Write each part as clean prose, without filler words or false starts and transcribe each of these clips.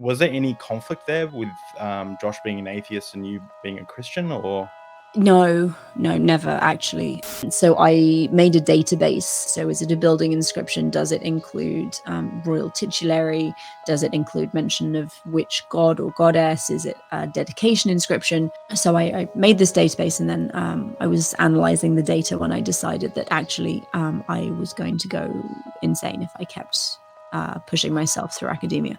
was there any conflict there with Josh being an atheist and you being a Christian, or? No, never actually. So I made a database. So is it a building inscription? Does it include royal titulary? Does it include mention of which god or goddess? Is it a dedication inscription? So I made this database, and then I was analyzing the data when I decided that actually I was going to go insane if I kept pushing myself through academia.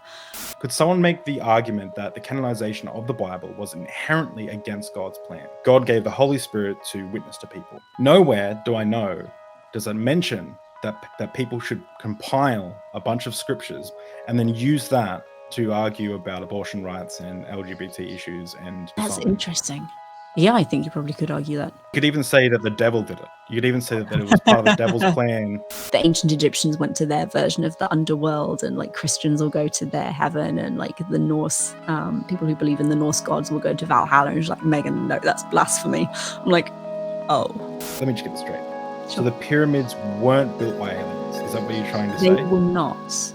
Could someone make the argument that the canonization of the Bible was inherently against God's plan? God gave the Holy Spirit to witness to people. Nowhere do I know does it mention that people should compile a bunch of scriptures and then use that to argue about abortion rights and LGBT issues. And that's interesting. Yeah, I think you probably could argue that. You could even say that the devil did it. You could even say that it was part of the devil's plan. The ancient Egyptians went to their version of the underworld, and like Christians will go to their heaven, and like the Norse people who believe in the Norse gods will go to Valhalla. And it's like, Megan, no, that's blasphemy. I'm like, oh. Let me just get this straight. Sure. So the pyramids weren't built by aliens. Is that what you're trying to say? They were not.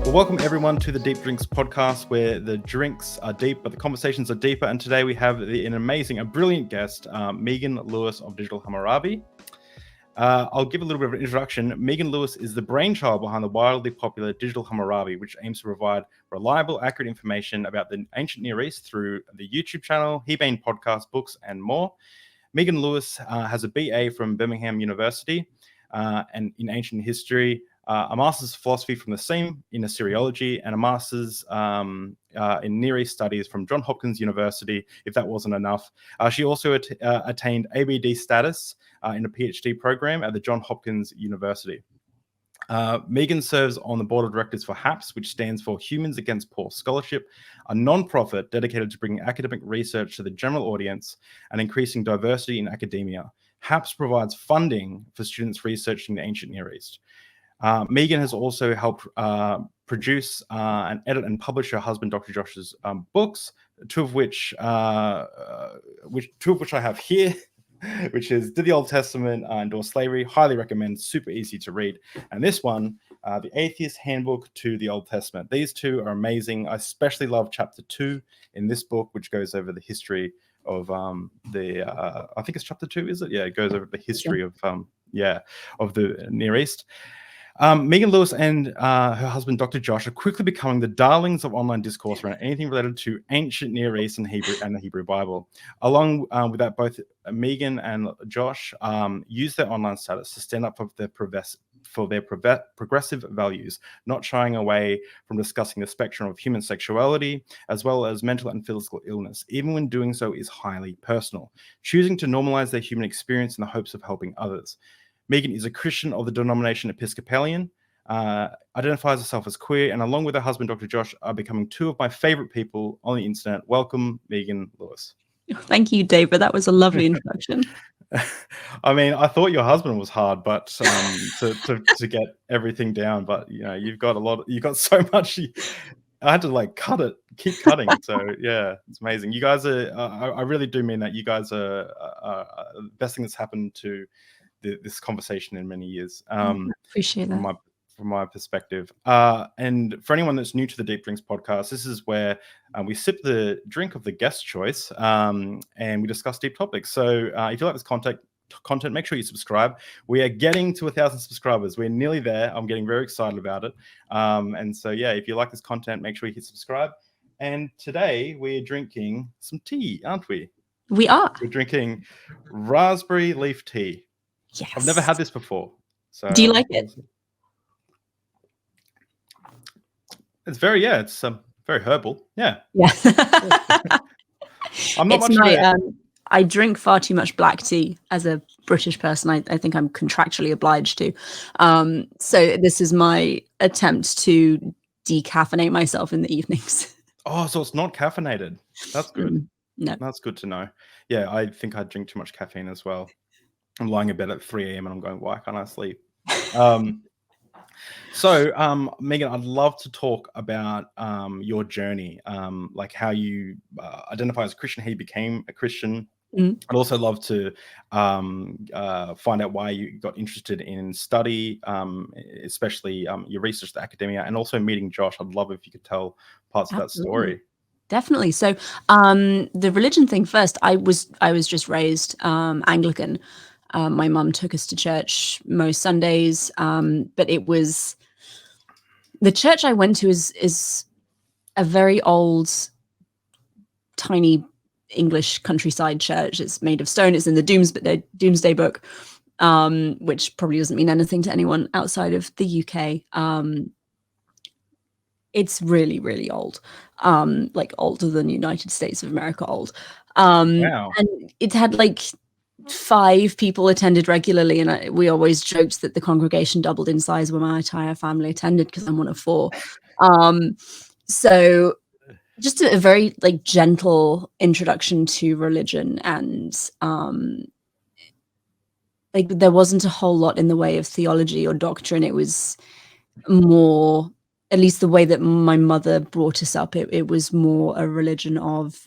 Welcome everyone to the Deep Drinks podcast, where the drinks are deep, but the conversations are deeper. And today we have an amazing, a brilliant guest, Megan Lewis of Digital Hammurabi. I'll give a little bit of an introduction. Megan Lewis is the brainchild behind the wildly popular Digital Hammurabi, which aims to provide reliable, accurate information about the ancient Near East through the YouTube channel, Hebane podcast, books, and more. Megan Lewis has a BA from Birmingham University and in ancient history, a master's of philosophy from the same in Assyriology, and a master's in Near East studies from Johns Hopkins University, if that wasn't enough. She also attained ABD status in a Ph.D. program at the Johns Hopkins University. Megan serves on the board of directors for HAPS, which stands for Humans Against Poor Scholarship, a non-profit dedicated to bringing academic research to the general audience and increasing diversity in academia. HAPS provides funding for students researching the ancient Near East. Megan has also helped produce and edit and publish her husband, Dr. Josh's books, two of which I have here, which is Did the Old Testament Endorse Slavery? Highly recommend, super easy to read. And this one, The Atheist Handbook to the Old Testament. These two are amazing. I especially love chapter 2 in this book, which goes over the history of I think it's chapter 2, is it? Yeah, it goes over the history of the Near East. Megan Lewis and her husband, Dr. Josh, are quickly becoming the darlings of online discourse around anything related to ancient Near East and Hebrew and the Hebrew Bible. Along with that, both Megan and Josh use their online status to stand up for their progressive values, not shying away from discussing the spectrum of human sexuality, as well as mental and physical illness, even when doing so is highly personal, choosing to normalize their human experience in the hopes of helping others. Megan is a Christian of the denomination Episcopalian, identifies herself as queer, and along with her husband, Dr. Josh, are becoming two of my favorite people on the internet. Welcome, Megan Lewis. Thank you, David. That was a lovely introduction. I mean, I thought your husband was hard, but to get everything down. But you know, you've got so much. I had to keep cutting. So yeah, it's amazing. You guys are. I really do mean that. You guys are the best thing that's happened to this conversation in many years. Appreciate that. From my perspective. And for anyone that's new to the Deep Drinks podcast, this is where we sip the drink of the guest choice and we discuss deep topics. So if you like this content, make sure you subscribe. We are getting to 1,000 subscribers. We're nearly there. I'm getting very excited about it. And so, yeah, if you like this content, make sure you hit subscribe. And today we're drinking some tea, aren't we? We are. We're drinking raspberry leaf tea. Yes. I've never had this before. So do you like it? It's very herbal. Yeah. I'm not it's much I drink far too much black tea as a British person. I think I'm contractually obliged to. So this is my attempt to decaffeinate myself in the evenings. Oh, so it's not caffeinated. That's good. No. That's good to know. Yeah, I think I drink too much caffeine as well. I'm lying in bed at 3 a.m. and I'm going, why can't I sleep? So, Megan, I'd love to talk about your journey, like how you identify as a Christian, how you became a Christian, Mm. I'd also love to find out why you got interested in study, especially your research at academia, and also meeting Josh. I'd love if you could tell parts of that Absolutely. story. Definitely. So the religion thing first, I was just raised Anglican. My mum took us to church most Sundays, but it was the church I went to is a very old, tiny English countryside church. It's made of stone. It's in the Doomsday Book, which probably doesn't mean anything to anyone outside of the UK. It's really, really old, like older than United States of America old. Wow. And it had like 5 people attended regularly, and we always joked that the congregation doubled in size when my entire family attended because I'm one of 4. So just a very like gentle introduction to religion, and like there wasn't a whole lot in the way of theology or doctrine. It was more, at least the way that my mother brought us up, it was more a religion of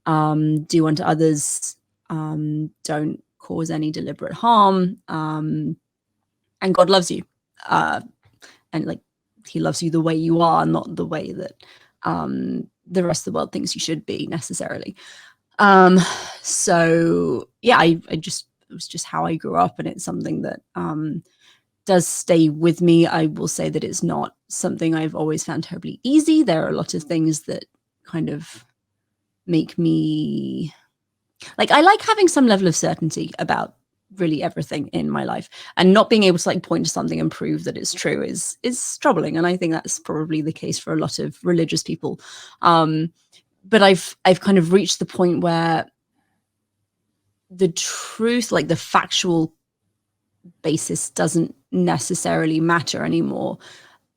do unto others, don't cause any deliberate harm, and God loves you, and like he loves you the way you are, not the way that the rest of the world thinks you should be necessarily. So yeah, I just, it was just how I grew up, and it's something that does stay with me. I will say that it's not something I've always found terribly easy. There are a lot of things that kind of make me like, I like having some level of certainty about really everything in my life, and not being able to like point to something and prove that it's true is troubling. And I think that's probably the case for a lot of religious people. But I've kind of reached the point where the truth, like the factual basis, doesn't necessarily matter anymore.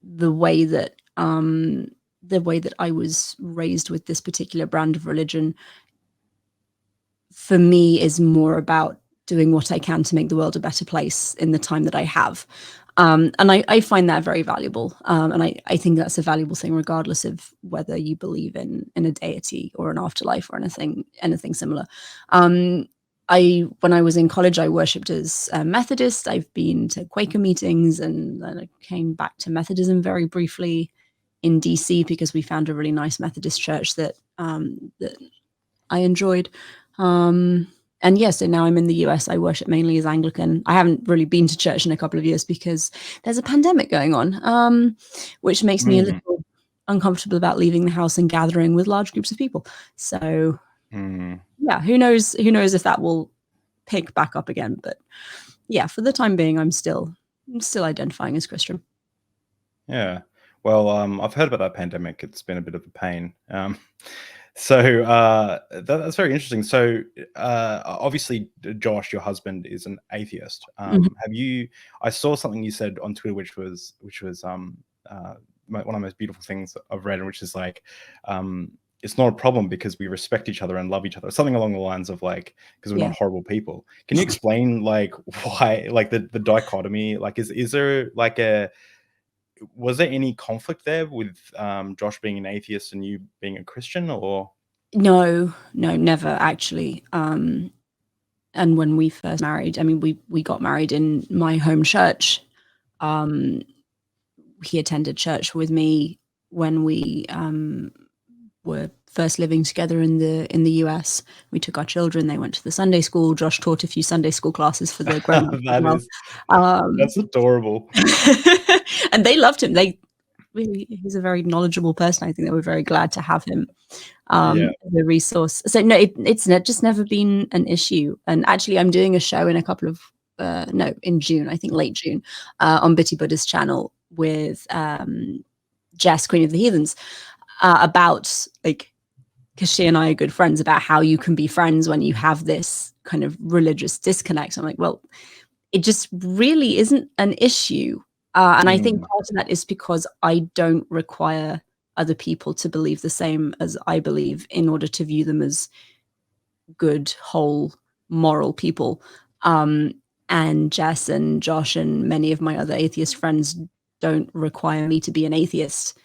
The way that I was raised with this particular brand of religion, for me, is more about doing what I can to make the world a better place in the time that I have. And I find that very valuable. And I think that's a valuable thing, regardless of whether you believe in a deity or an afterlife or anything similar. When I was in college, I worshipped as a Methodist. I've been to Quaker meetings, and then I came back to Methodism very briefly in DC because we found a really nice Methodist church that I enjoyed. And yeah, so now I'm in the US. I worship mainly as Anglican. I haven't really been to church in a couple of years because there's a pandemic going on, which makes me a little uncomfortable about leaving the house and gathering with large groups of people. So yeah, who knows if that will pick back up again. But yeah, for the time being, I'm still identifying as Christian. Yeah. Well, I've heard about that pandemic. It's been a bit of a pain. So that's very interesting. So obviously, Josh, your husband, is an atheist. Have you? I saw something you said on Twitter, which was one of the most beautiful things I've read, and which is like, it's not a problem because we respect each other and love each other. Something along the lines of like, because we're not horrible people. Can you explain like why, like the dichotomy? Like, is there like was there any conflict there with Josh being an atheist and you being a Christian, or? No, never actually. And when we first married, I mean, we got married in my home church. He attended church with me when we were first living together in the US. We took our children; they went to the Sunday school. Josh taught a few Sunday school classes for the grown-ups as well. That's adorable. And they loved him. He's a very knowledgeable person. I think they were very glad to have him as a resource. So no, it's just never been an issue. And actually, I'm doing a show in a couple of in June, I think late June, on Bitty Buddha's channel with Jess, Queen of the Heathens, about like, because she and I are good friends, about how you can be friends when you have this kind of religious disconnect. I'm like, well, it just really isn't an issue. And I think part of that is because I don't require other people to believe the same as I believe in order to view them as good, whole, moral people. And Jess and Josh and many of my other atheist friends don't require me to be an atheist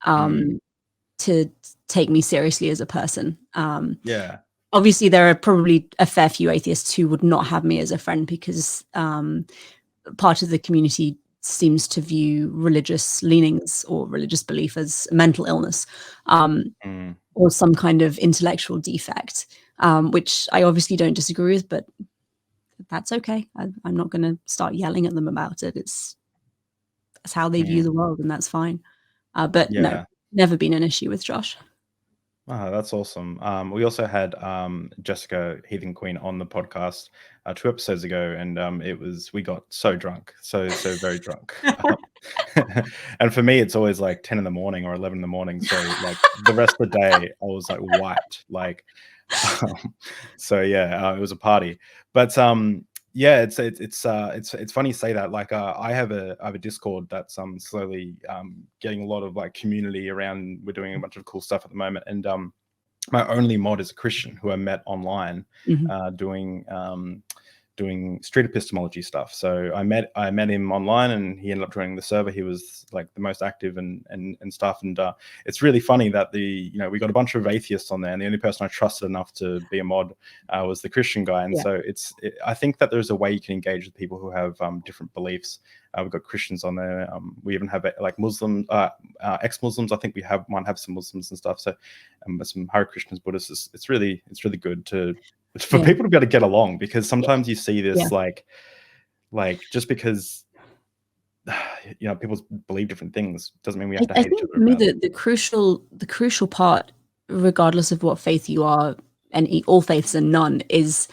to take me seriously as a person. Yeah. obviously there are probably a fair few atheists who would not have me as a friend because part of the community seems to view religious leanings or religious belief as mental illness, or some kind of intellectual defect, which I obviously don't disagree with, but that's okay. I'm not going to start yelling at them about it. That's how they view the world, and that's fine. But no, never been an issue with Josh. Oh, that's awesome. We also had Jessica Heathen Queen on the podcast 2 episodes ago, and we got so drunk, so very drunk. And for me, it's always like 10 in the morning or 11 in the morning. So like the rest of the day, I was like wiped. Like, so yeah, it was a party. But yeah, it's funny you say that. Like, I have a Discord that's slowly getting a lot of like community around. We're doing a bunch of cool stuff at the moment, and my only mod is a Christian who I met online, doing street epistemology stuff. So I met him online, and he ended up joining the server. He was like the most active and stuff. And it's really funny that we got a bunch of atheists on there, and the only person I trusted enough to be a mod was the Christian guy. And so I think that there's a way you can engage with people who have different beliefs. We've got Christians on there. We even have like Muslim, ex-Muslims. I think might have some Muslims and stuff. So some Hare Krishnas, Buddhists. It's really good for people to be able to get along, because sometimes you see this like just because people believe different things doesn't mean we have to hate each other. For me, the crucial part, regardless of what faith you are, and all faiths and none, is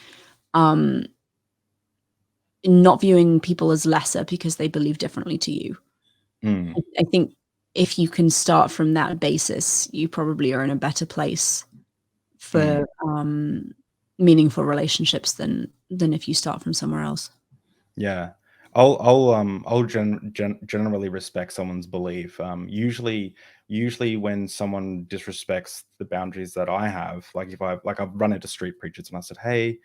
not viewing people as lesser because they believe differently to you. I think if you can start from that basis, you probably are in a better place for meaningful relationships than if you start from somewhere else. Yeah, I'll generally respect someone's belief. Usually when someone disrespects the boundaries that I have, like if I've run into street preachers and I said, hey,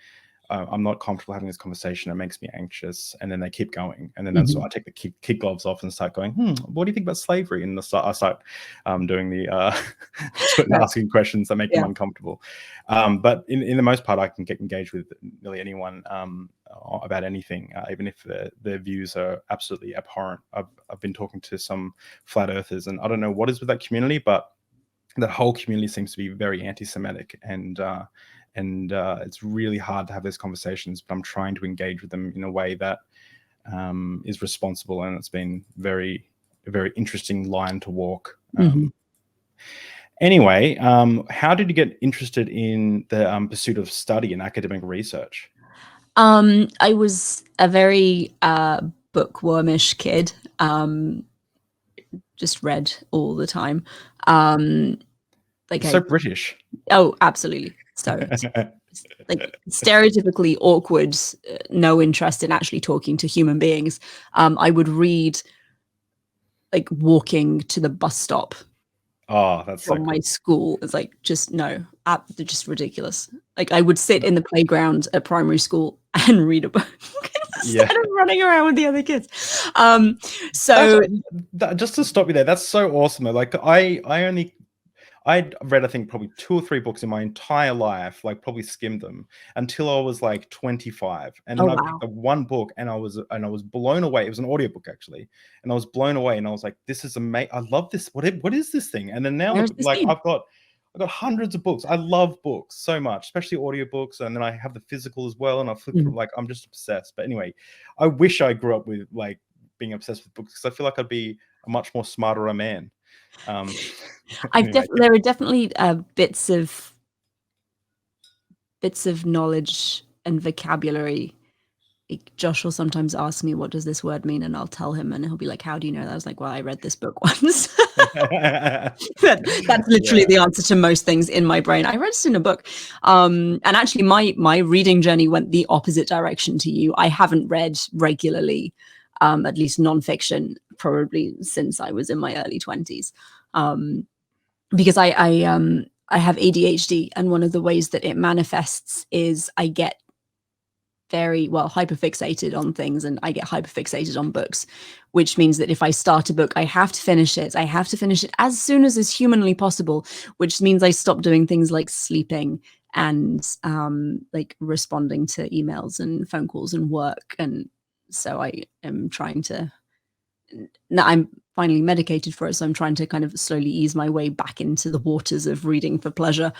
I'm not comfortable having this conversation. It makes me anxious. And then they keep going. And then that's why I take the kid gloves off and start going, what do you think about slavery? And I start doing the asking questions that make them uncomfortable. But in the most part, I can get engaged with nearly anyone about anything, even if their views are absolutely abhorrent. I've been talking to some flat earthers, and I don't know what is with that community, but that whole community seems to be very anti-Semitic, and it's really hard to have those conversations, but I'm trying to engage with them in a way that is responsible, and it's been a very interesting line to walk. Anyway, how did you get interested in the pursuit of study and academic research? I was a very bookwormish kid. Just read all the time. So British. Oh, absolutely. So like stereotypically awkward, no interest in actually talking to human beings. I would read like walking to the bus stop. Oh, that's from my school. It's like, just no, they're just ridiculous. Like I would sit in the playground at primary school and read a book instead of running around with the other kids. So just to stop you there, that's so awesome. Like I'd read, I think, probably 2 or 3 books in my entire life, like probably skimmed them until I was like 25. And then I picked up one book, and I was blown away. It was an audiobook actually. And I was blown away, and I was like, this is amazing. I love this. What is this thing? And then now I've got hundreds of books. I love books so much, especially audiobooks. And then I have the physical as well. And I flip through, like, I'm just obsessed. But anyway, I wish I grew up with like being obsessed with books, because I feel like I'd be a much more smarter man. There are definitely bits of knowledge and vocabulary. Like Josh will sometimes ask me, what does this word mean? And I'll tell him, and he'll be like, how do you know that? I was like, well, I read this book once. That's literally the answer to most things in my brain. I read this in a book. And actually my reading journey went the opposite direction to you. I haven't read regularly, at least nonfiction, probably since I was in my early 20s, because I have ADHD, and one of the ways that it manifests is I get very hyperfixated on things, and I get hyperfixated on books, which means that if I start a book, I have to finish it. I have to finish it as soon as is humanly possible, which means I stop doing things like sleeping and like responding to emails and phone calls and work. And so I am trying to, now I'm finally medicated for it, so I'm trying to kind of slowly ease my way back into the waters of reading for pleasure,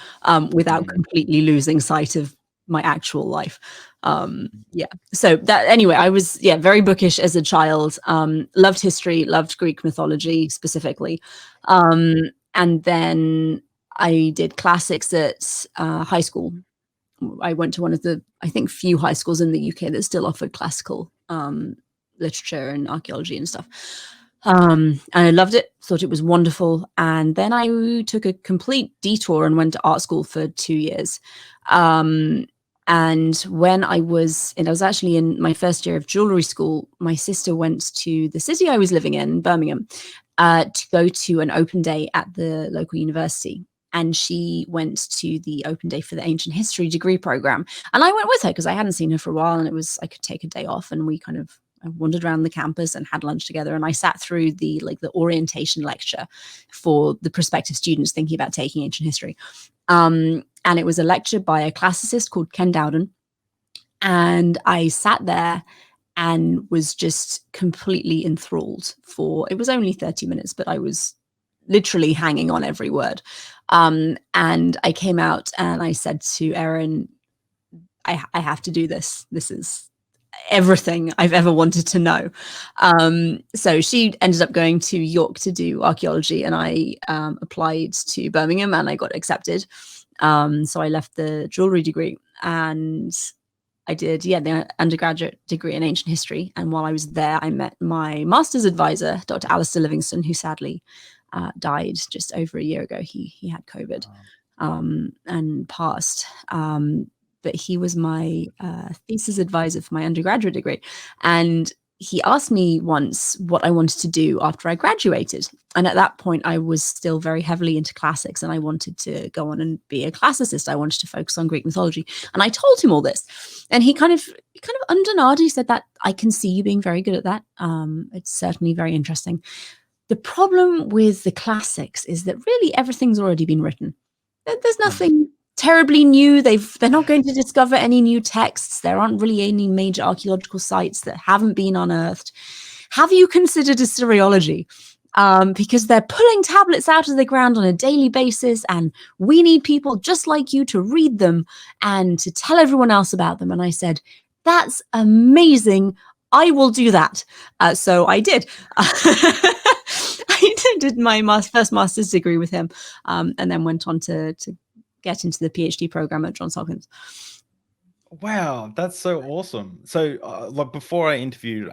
without completely losing sight of my actual life. Yeah. So that, anyway, I was, very bookish as a child. Loved history, loved Greek mythology specifically. And then I did classics at high school. I went to one of the, I think, few high schools in the UK that still offered classical literature and archaeology and stuff. And I loved it, thought it was wonderful. And then I took a complete detour and went to art school for 2 years. And when I was actually in my first year of jewelry school, my sister went to the city I was living in, Birmingham, to go to an open day at the local university. And she went to the open day for the ancient history degree program. And I went with her because I hadn't seen her for a while, and I could take a day off, and we kind of wandered around the campus and had lunch together. And I sat through the orientation lecture for the prospective students thinking about taking ancient history. And it was a lecture by a classicist called Ken Dowden. And I sat there and was just completely enthralled it was only 30 minutes, but I was literally hanging on every word. And I came out and I said to Ehrman, I have to do this. This is everything I've ever wanted to know. So she ended up going to York to do archaeology, and I applied to Birmingham and I got accepted. So I left the jewelry degree and I did, the undergraduate degree in ancient history. And while I was there, I met my master's advisor, Dr. Alistair Livingston, who sadly died just over a year ago. He had COVID and passed. But he was my thesis advisor for my undergraduate degree. And he asked me once what I wanted to do after I graduated. And at that point, I was still very heavily into classics, and I wanted to go on and be a classicist. I wanted to focus on Greek mythology. And I told him all this. And he kind of undenied. He said that I can see you being very good at that. It's certainly very interesting. The problem with the classics is that really everything's already been written. There's nothing terribly new. They're not going to discover any new texts. There aren't really any major archaeological sites that haven't been unearthed. Have you considered Assyriology? Because they're pulling tablets out of the ground on a daily basis, and we need people just like you to read them and to tell everyone else about them. And I said, that's amazing. I will do that. So I did. I did my first master's degree with him, and then went on to get into the Ph.D. program at Johns Hopkins. Wow, that's so awesome. So like before I interviewed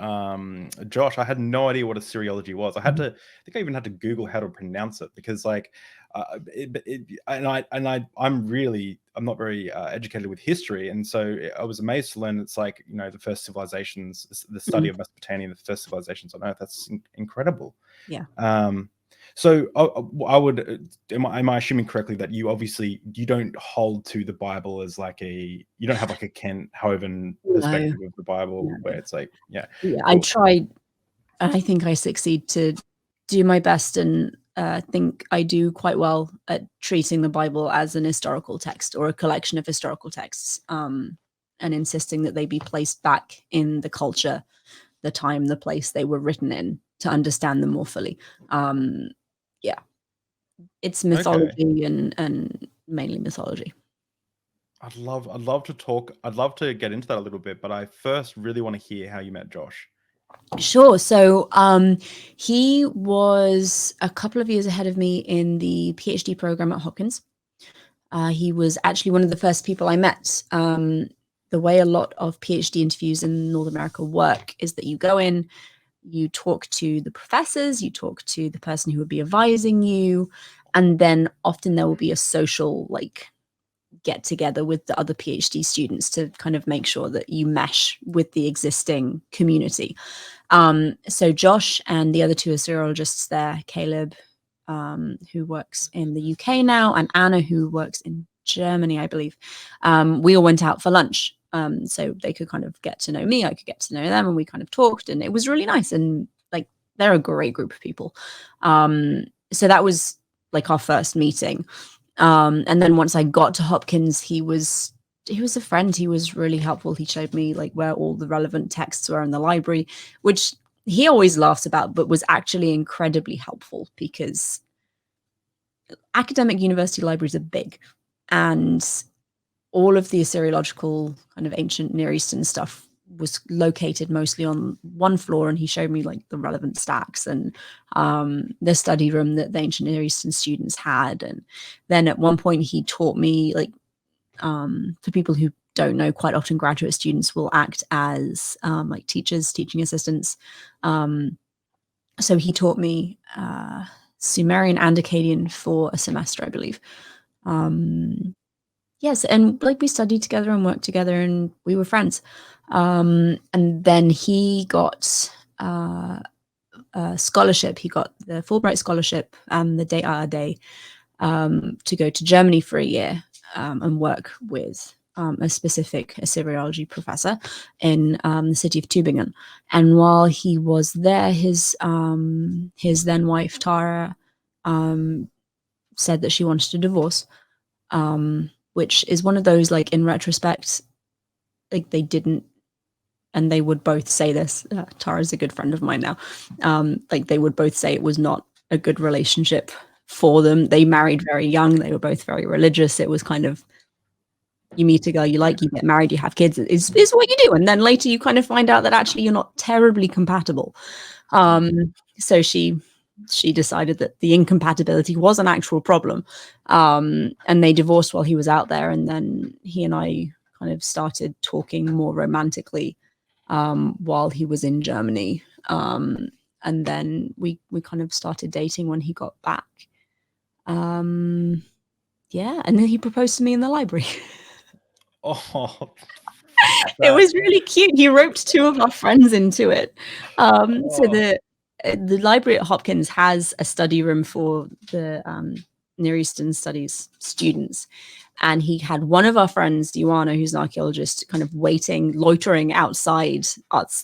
Josh, I had no idea what Assyriology was. I think I even had to Google how to pronounce it, because like I'm not very educated with history, and so I was amazed to learn it's like, the first civilizations, the study of Mesopotamia, the first civilizations on Earth. That's incredible. Yeah. So I would, am I assuming correctly that you don't hold to the Bible as like you don't have like a Ken Hovind perspective of the Bible, where it's like, cool. I tried, and I think I succeed to do my best, and think I do quite well at treating the Bible as an historical text or a collection of historical texts, and insisting that they be placed back in the culture, the time, the place they were written in, to understand them more fully. It's mythology and mainly mythology. I'd love to get into that a little bit, but I first really want to hear how you met Josh. Sure. So he was a couple of years ahead of me in the PhD program at Hopkins. He was actually one of the first people I met. The way a lot of PhD interviews in North America work is that you go in, you talk to the professors, you talk to the person who would be advising you, and then often there will be a social get together with the other PhD students to kind of make sure that you mesh with the existing community. So Josh and the other two Assyriologists there, Caleb, who works in the UK now, and Anna, who works in Germany, I believe, we all went out for lunch. So they could kind of get to know me, I could get to know them, and we kind of talked, and it was really nice. And they're a great group of people. So that was our first meeting. And then once I got to Hopkins, he was a friend. He was really helpful. He showed me like where all the relevant texts were in the library, which he always laughs about, but was actually incredibly helpful because academic university libraries are big, and all of the Assyriological kind of ancient Near Eastern stuff was located mostly on one floor, and he showed me like the relevant stacks and the study room that the ancient Near Eastern students had. And then at one point he taught me, like, for people who don't know, quite often graduate students will act as like teachers, teaching assistants. So he taught me Sumerian and Akkadian for a semester, I believe. Yes, and like we studied together and worked together, and we were friends. And then he got a scholarship. He got the Fulbright scholarship and the day to go to Germany for a year and work with a specific Assyriology professor in the city of Tübingen. And while he was there, his then wife Tara said that she wanted a divorce, which is one of those, like, in retrospect, like, they didn't, and they would both say this. Tara's a good friend of mine now. Like, they would both say it was not a good relationship for them. They married very young. They were both very religious. It was kind of, you meet a girl you like, you get married, you have kids, is what you do. And then later you kind of find out that actually you're not terribly compatible. So she decided that the incompatibility was an actual problem. And they divorced while he was out there. And then he and I kind of started talking more romantically while he was in Germany. And then we kind of started dating when he got back. Yeah, and then he proposed to me in the library. Oh, it was really cute. He roped two of our friends into it. So the library at Hopkins has a study room for the Near Eastern Studies students. And he had one of our friends, Ioana, who's an archaeologist, kind of loitering outside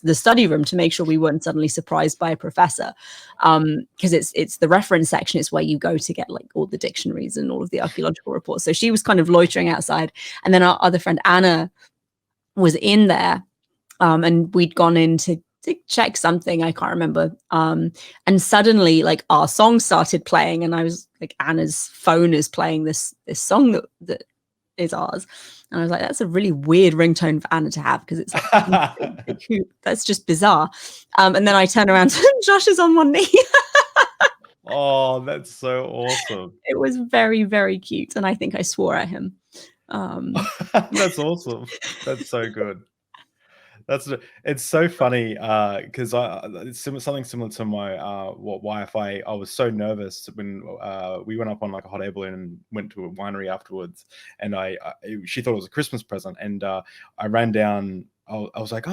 the study room to make sure we weren't suddenly surprised by a professor. Because it's the reference section. It's where you go to get like all the dictionaries and all of the archaeological reports. So she was kind of loitering outside. And then our other friend, Anna, was in there. And we'd gone in to check something, I can't remember. And suddenly, like, our song started playing, and I was like, Anna's phone is playing this song that is ours. And I was like, that's a really weird ringtone for Anna to have, because it's like, that's just bizarre. And then I turn around and Josh is on one knee. Oh, that's so awesome. It was very, very cute. And I think I swore at him. That's awesome. That's so good. It's so funny because it's something similar to my wife. I was so nervous when we went up on like a hot air balloon and went to a winery afterwards, and she thought it was a Christmas present, and I ran down. I was like,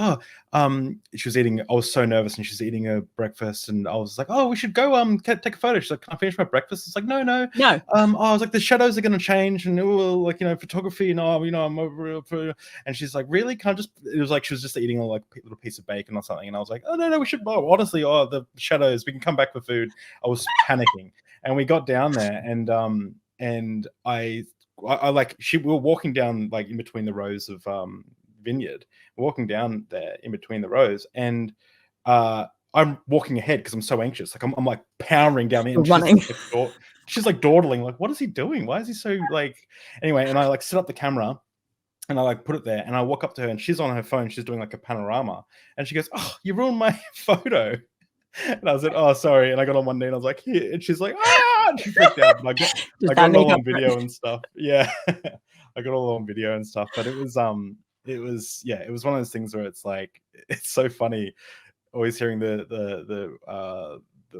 she was eating. I was so nervous, and she's eating a breakfast, and I was like, oh, we should go take a photo. She's like, can I finish my breakfast? It's like, no. I was like, the shadows are going to change, and it will, like, photography, and I'm over. And she's like, really? Can I just? It was like she was just eating a like little piece of bacon or something, and I was like, oh no, we should. Honestly, the shadows. We can come back for food. I was panicking, and we got down there, and I like we were walking down like in between the rows of vineyard, walking down there in between the rows, and I'm walking ahead because I'm so anxious. Like I'm like powering down in, running. She's like dawdling, like, what is he doing? Why is he so like? Anyway, and I like set up the camera, and I like put it there, and I walk up to her, and she's on her phone. She's doing like a panorama, and she goes, "Oh, you ruined my photo." And I was like, "Oh, sorry." And I got on one knee, and I was like, "Here," and she's like, "Ah!" And she freaked out. And I got it all on video and stuff. Yeah, I got all on video and stuff. But it was one of those things where it's like, it's so funny always hearing the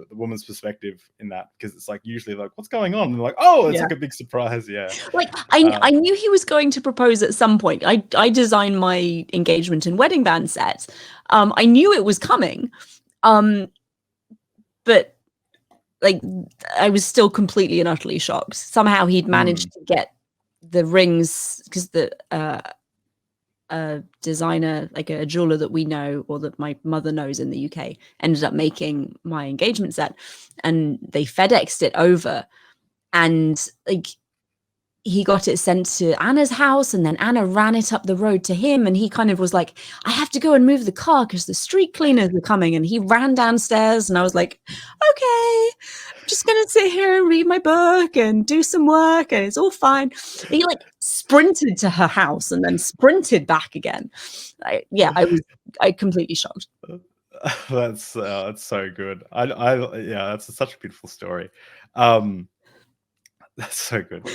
woman's perspective in that, because it's like usually like, what's going on? And like, oh, it's like a big surprise. Yeah, like I knew he was going to propose at some point. I designed my engagement and wedding band set. I knew it was coming, but like I was still completely and utterly shocked. Somehow he'd managed to get the rings, because a designer, like a jeweler that we know, or that my mother knows in the UK, ended up making my engagement set, and they FedExed it over. And like he got it sent to Anna's house, and then Anna ran it up the road to him, and he kind of was like, I have to go and move the car because the street cleaners are coming. And he ran downstairs, and I was like, okay, I'm just gonna sit here and read my book and do some work, and it's all fine. And he like sprinted to her house and then sprinted back again. I was completely shocked. That's so good. Yeah, that's such a beautiful story. That's so good.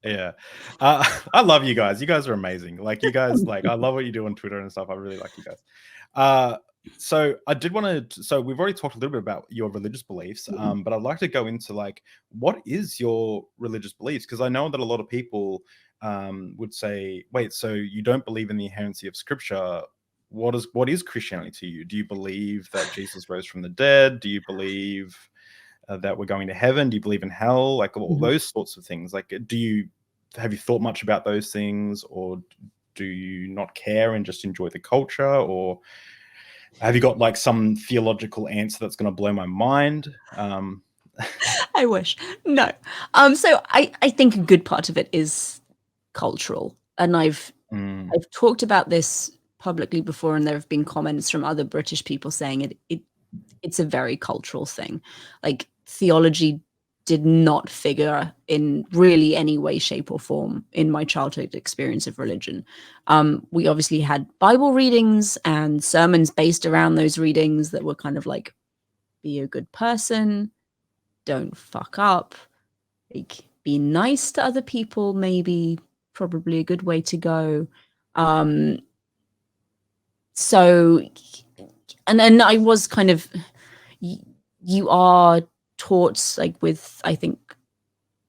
Yeah. I love you guys. You guys are amazing. Like, you guys, like, I love what you do on Twitter and stuff. I really like you guys. So I did want to, so we've already talked a little bit about your religious beliefs, but I'd like to go into, like, what is your religious beliefs? Because I know that a lot of people would say, wait, so you don't believe in the inherency of scripture? What is Christianity to you? Do you believe that Jesus rose from the dead? Do you believe that we're going to heaven? Do you believe in hell? Like, all those sorts of things. Like, have you thought much about those things, or do you not care and just enjoy the culture? Or have you got like some theological answer that's going to blow my mind? I wish. No. So I think a good part of it is cultural. And I've talked about this publicly before, and there have been comments from other British people saying it's a very cultural thing. Like, theology did not figure in really any way, shape, or form in my childhood experience of religion. We obviously had Bible readings and sermons based around those readings that were kind of like, be a good person, don't fuck up, like, be nice to other people, maybe, probably a good way to go. So, and then I was kind of, you are taught, like, with, I think,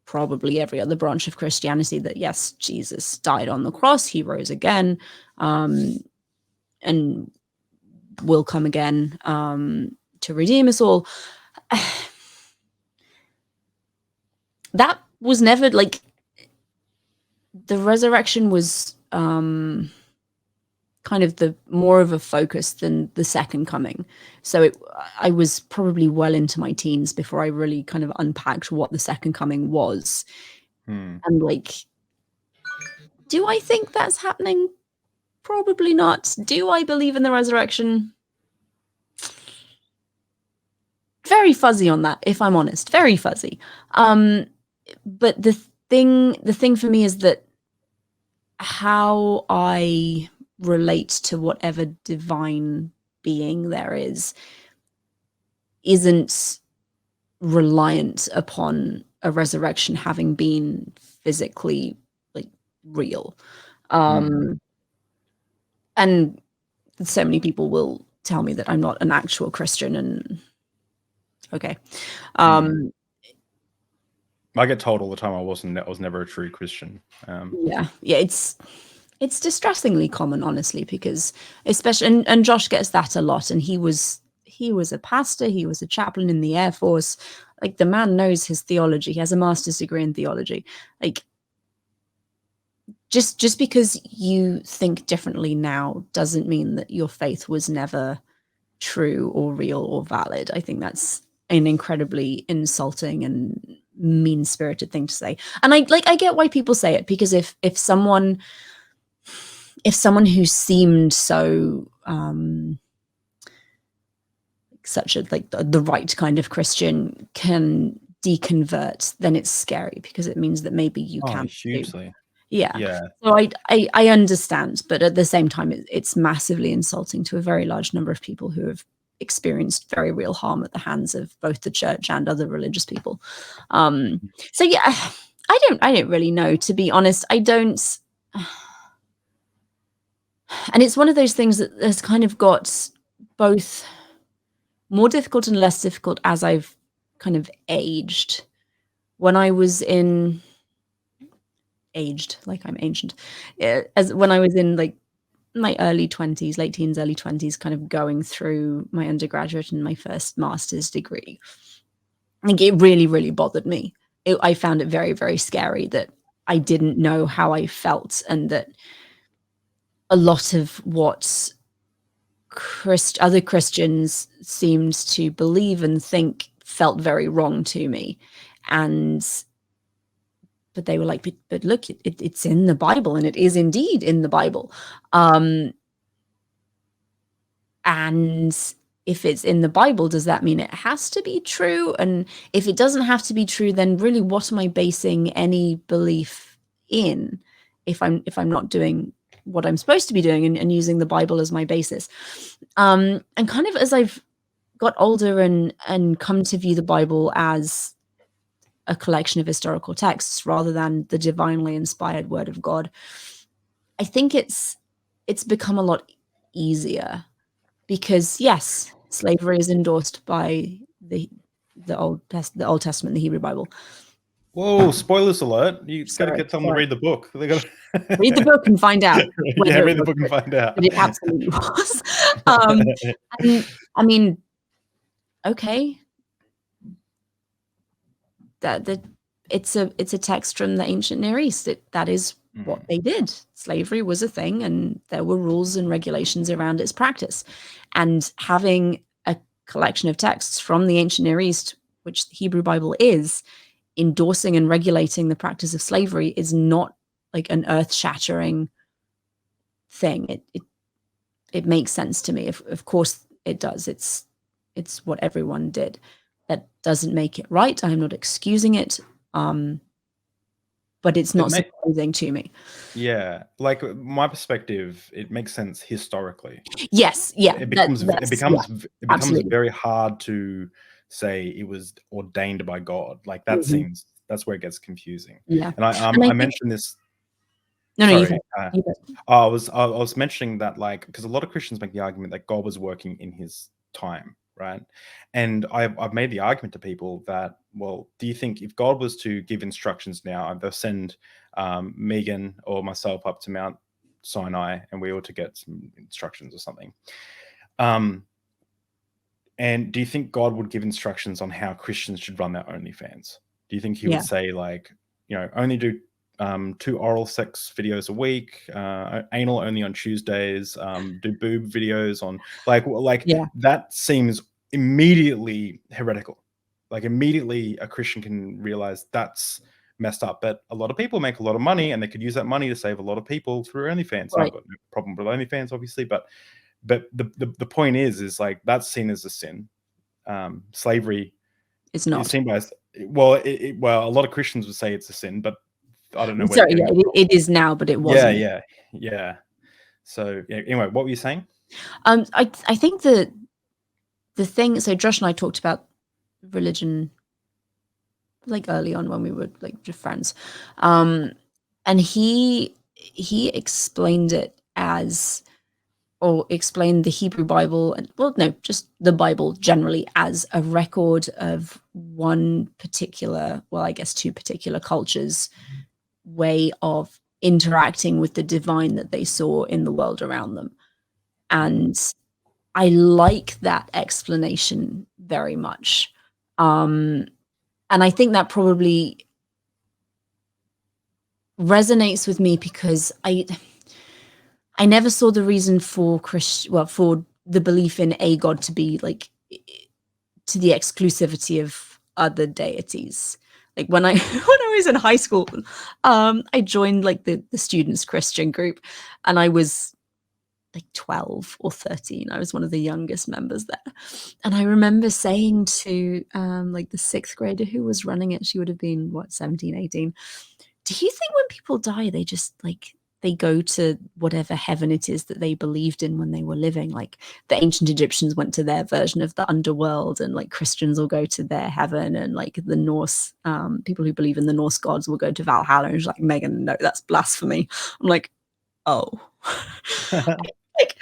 probably every other branch of Christianity, that yes, Jesus died on the cross, he rose again, and will come again to redeem us all. That was never, like, the resurrection was kind of the more of a focus than the second coming. So I was probably well into my teens before I really kind of unpacked what the second coming was. And, like, do I think that's happening? Probably not. Do I believe in the resurrection? Very fuzzy on that, if I'm honest. Very fuzzy. But the thing for me is that how I relate to whatever divine being there isn't reliant upon a resurrection having been physically, like, real. And so many people will tell me that I'm not an actual Christian, and okay. I get told all the time I was never a true Christian. Yeah, it's distressingly common, honestly, because especially, and Josh gets that a lot, and he was a pastor, he was a chaplain in the Air Force. Like, the man knows his theology. He has a master's degree in theology. Like, just because you think differently now doesn't mean that your faith was never true or real or valid. I think that's an incredibly insulting and mean-spirited thing to say. And I get why people say it, because if someone who seemed so such a, like, the right kind of Christian can deconvert, then it's scary, because it means that maybe you can hugely. Yeah. So I understand, but at the same time, it's massively insulting to a very large number of people who have experienced very real harm at the hands of both the church and other religious people. So yeah, I don't really know, to be honest. I don't. And it's one of those things that has kind of got both more difficult and less difficult as I've kind of aged. When I was in aged, like I'm ancient, as when I was in, like, my early 20s, late teens, early 20s, kind of going through my undergraduate and my first master's degree, like, it really, really bothered me. I found it very, very scary that I didn't know how I felt, and that a lot of what other Christians seemed to believe and think felt very wrong to me. And but they were like, but look, it's in the Bible, and it is indeed in the Bible. And if it's in the Bible, does that mean it has to be true? And if it doesn't have to be true, then really, what am I basing any belief in if I'm not doing what I'm supposed to be doing and using the Bible as my basis? And kind of as I've got older and come to view the Bible as a collection of historical texts rather than the divinely inspired word of God, I think it's become a lot easier, because yes, slavery is endorsed by the Old Testament, the Hebrew Bible. Whoa, spoilers alert. You got to get someone to read the book. They got to read the book and find out. Yeah, read the book and find out. But it absolutely was. And, I mean, okay, it's a text from the ancient Near East. That is what they did. Slavery was a thing, and there were rules and regulations around its practice. And having a collection of texts from the ancient Near East, which the Hebrew Bible is, endorsing and regulating the practice of slavery is not like an earth-shattering thing. It makes sense to me. Of course it does. It's what everyone did. That doesn't make it right. I'm not excusing it. But it's not surprising to me. Yeah, like my perspective, it makes sense historically. Yes, yeah. It becomes very hard to say it was ordained by God. Like that that's where it gets confusing. Yeah, and I mentioned this. Sorry. I was mentioning that, like, because a lot of Christians make the argument that God was working in his time, right? And I've made the argument to people that, well, do you think if God was to give instructions now, either send Megan or myself up to Mount Sinai and we ought to get some instructions or something, and do you think God would give instructions on how Christians should run their OnlyFans? Do you think he would say, like, only do 2 oral sex videos a week, anal only on Tuesdays, do boob videos on that seems immediately heretical. Like immediately a Christian can realize that's messed up. But a lot of people make a lot of money, and they could use that money to save a lot of people through OnlyFans. Right. I've got no problem with OnlyFans, obviously, but the point is like that's seen as a sin. Slavery is not. It's seen by well, a lot of Christians would say it's a sin, but I don't know. Sorry, it is now, but it wasn't. Yeah. So anyway, what were you saying? I think the thing. So Josh and I talked about religion like early on when we were like just friends, and he explained it as, or explained the Hebrew Bible, and just the Bible generally, as a record of one particular, well, I guess 2 particular cultures' way of interacting with the divine that they saw in the world around them. And I like that explanation very much. And I think that probably resonates with me because I never saw the reason for for the belief in a God to be like to the exclusivity of other deities. Like when I was in high school, I joined like the students' Christian group, and I was like 12 or 13. I was one of the youngest members there. And I remember saying to like the 6th grader who was running it, she would have been 17, 18. Do you think when people die, they just like they go to whatever heaven it is that they believed in when they were living? Like the ancient Egyptians went to their version of the underworld, and like Christians will go to their heaven, and like the Norse people who believe in the Norse gods will go to Valhalla. And she's like, Megan, no, that's blasphemy. I'm like, oh. Like,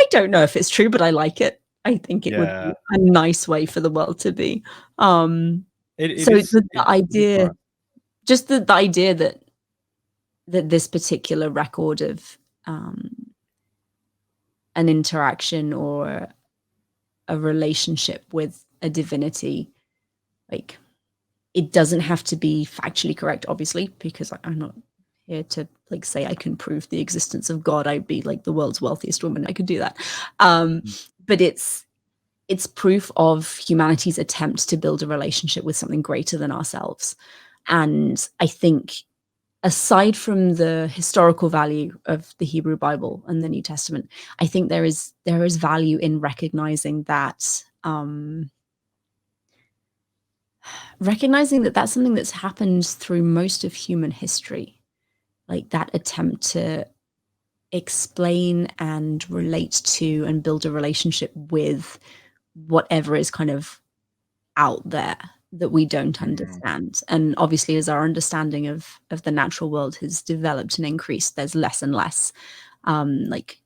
I don't know if it's true, but I like it. I think it would be a nice way for the world to be. The idea that this particular record of an interaction or a relationship with a divinity, like it doesn't have to be factually correct, obviously, because I'm not here to like say I can prove the existence of God. I'd be like the world's wealthiest woman. I could do that. But it's proof of humanity's attempt to build a relationship with something greater than ourselves. And I think, aside from the historical value of the Hebrew Bible and the New Testament, I think there is value in recognizing that that's something that's happened through most of human history, like that attempt to explain and relate to and build a relationship with whatever is kind of out there that we don't understand. And obviously, as our understanding of the natural world has developed and increased, there's less and less, like,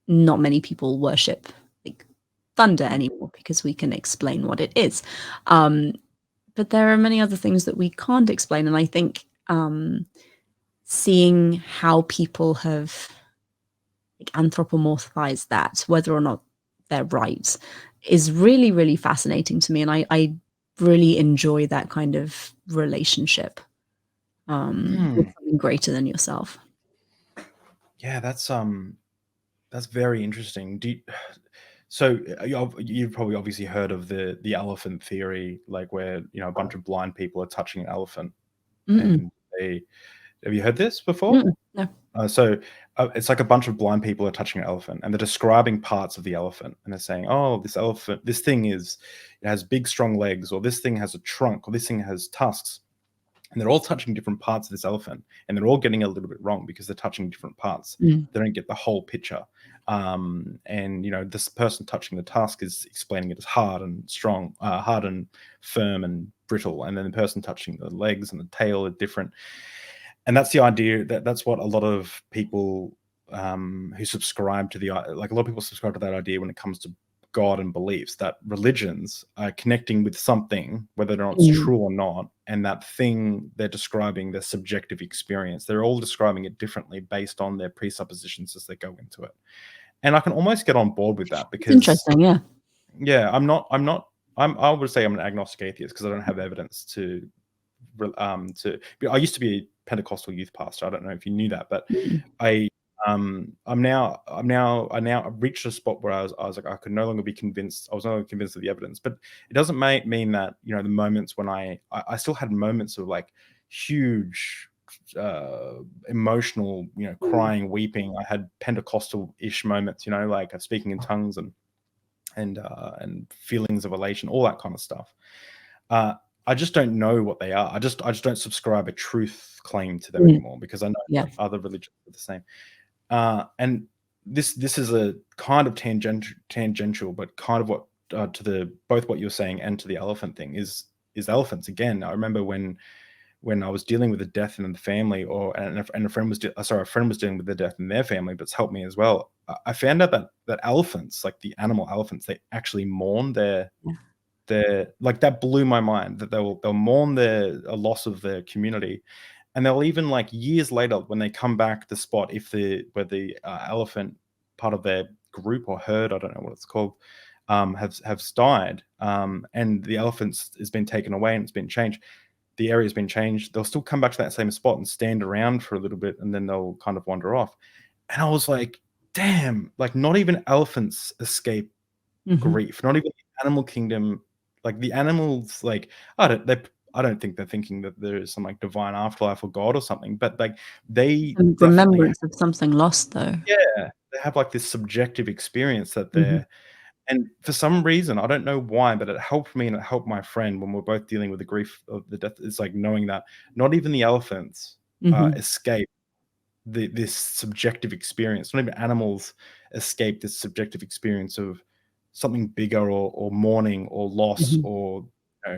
not many people worship like thunder anymore because we can explain what it is. But there are many other things that we can't explain. And I think seeing how people have like anthropomorphized that, whether or not they're right, is really, really fascinating to me. And I really enjoy that kind of relationship with something greater than yourself. Yeah, that's very interesting. So you've probably obviously heard of the elephant theory, like where a bunch of blind people are touching an elephant, and have you heard this before? No. So it's like a bunch of blind people are touching an elephant, and they're describing parts of the elephant, and they're saying, "Oh, this elephant, this thing it has big, strong legs, or this thing has a trunk, or this thing has tusks." And they're all touching different parts of this elephant, and they're all getting a little bit wrong because they're touching different parts. They don't get the whole picture. And this person touching the tusk is explaining it as hard and strong, hard and firm and brittle, and then the person touching the legs and the tail are different. And that's the idea that's what a lot of people who subscribe to a lot of people subscribe to that idea when it comes to God and beliefs, that religions are connecting with something, whether or not it's true or not, and that thing they're describing, their subjective experience, they're all describing it differently based on their presuppositions as they go into it. And I can almost get on board with that because it's interesting, yeah. Yeah, I would say I'm an agnostic atheist because I don't have evidence to. I used to be a Pentecostal youth pastor. I don't know if you knew that, but I now reached a spot where I was like, I could no longer be convinced. I was no longer convinced of the evidence, but it doesn't mean that the moments when I still had moments of like huge emotional, crying, weeping. I had Pentecostal-ish moments, like speaking in tongues and feelings of elation, all that kind of stuff. I just don't know what they are. I just don't subscribe a truth claim to them anymore because I know that other religions are the same. And this is a kind of tangential, but kind of what to both what you're saying and to the elephant thing is elephants again. I remember when I was dealing with a death in the family, and a friend was dealing with the death in their family, but it's helped me as well. I found out that elephants, like the animal elephants, they actually mourn their like, that blew my mind, that they'll mourn a loss of their community, and they'll even, like, years later when they come back the spot, where the elephant part of their group or herd, I don't know what it's called, has died, and the elephants has been taken away and it's been changed. The area's been changed. They'll still come back to that same spot and stand around for a little bit, and then they'll kind of wander off. And I was like, damn, like, not even elephants escape grief. Not even the animal kingdom. Like, the animals, like, I don't think they're thinking that there is some like divine afterlife or God or something, but like they remembrance of something lost, though. Yeah, they have like this subjective experience that they're. And for some reason, I don't know why, but it helped me and it helped my friend when we're both dealing with the grief of the death. It's like knowing that not even the elephants escape this subjective experience. Not even animals escape this subjective experience of something bigger or mourning or loss or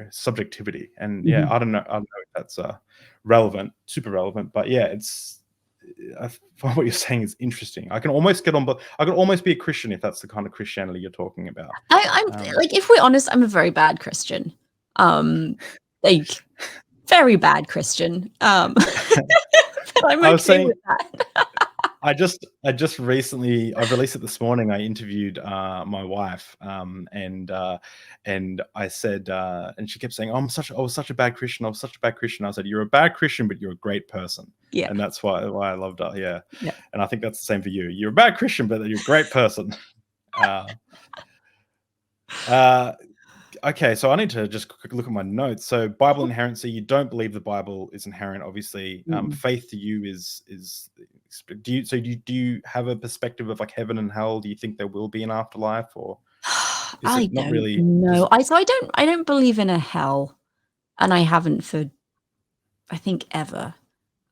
subjectivity. And yeah, I don't know if that's relevant, super relevant, but yeah, I find what you're saying is interesting. I can almost get on, but I could almost be a Christian if that's the kind of Christianity you're talking about. I'm like, if we're honest, I'm a very bad Christian. Like, very bad Christian. But I'm okay with that. I just recently, I released it this morning. I interviewed my wife, and I said, and she kept saying, I was such a bad Christian. I was such a bad Christian. I said, you're a bad Christian, but you're a great person. Yeah. And that's why I loved her. Yeah. And I think that's the same for you. You're a bad Christian, but you're a great person. Okay, so I need to just quickly look at my notes. So Bible inherency, you don't believe the Bible is inherent, obviously. Faith to you is do you have a perspective of like heaven and hell? Do you think there will be an afterlife, or is I it not don't really? know. I don't believe in a hell, and I haven't for I think ever.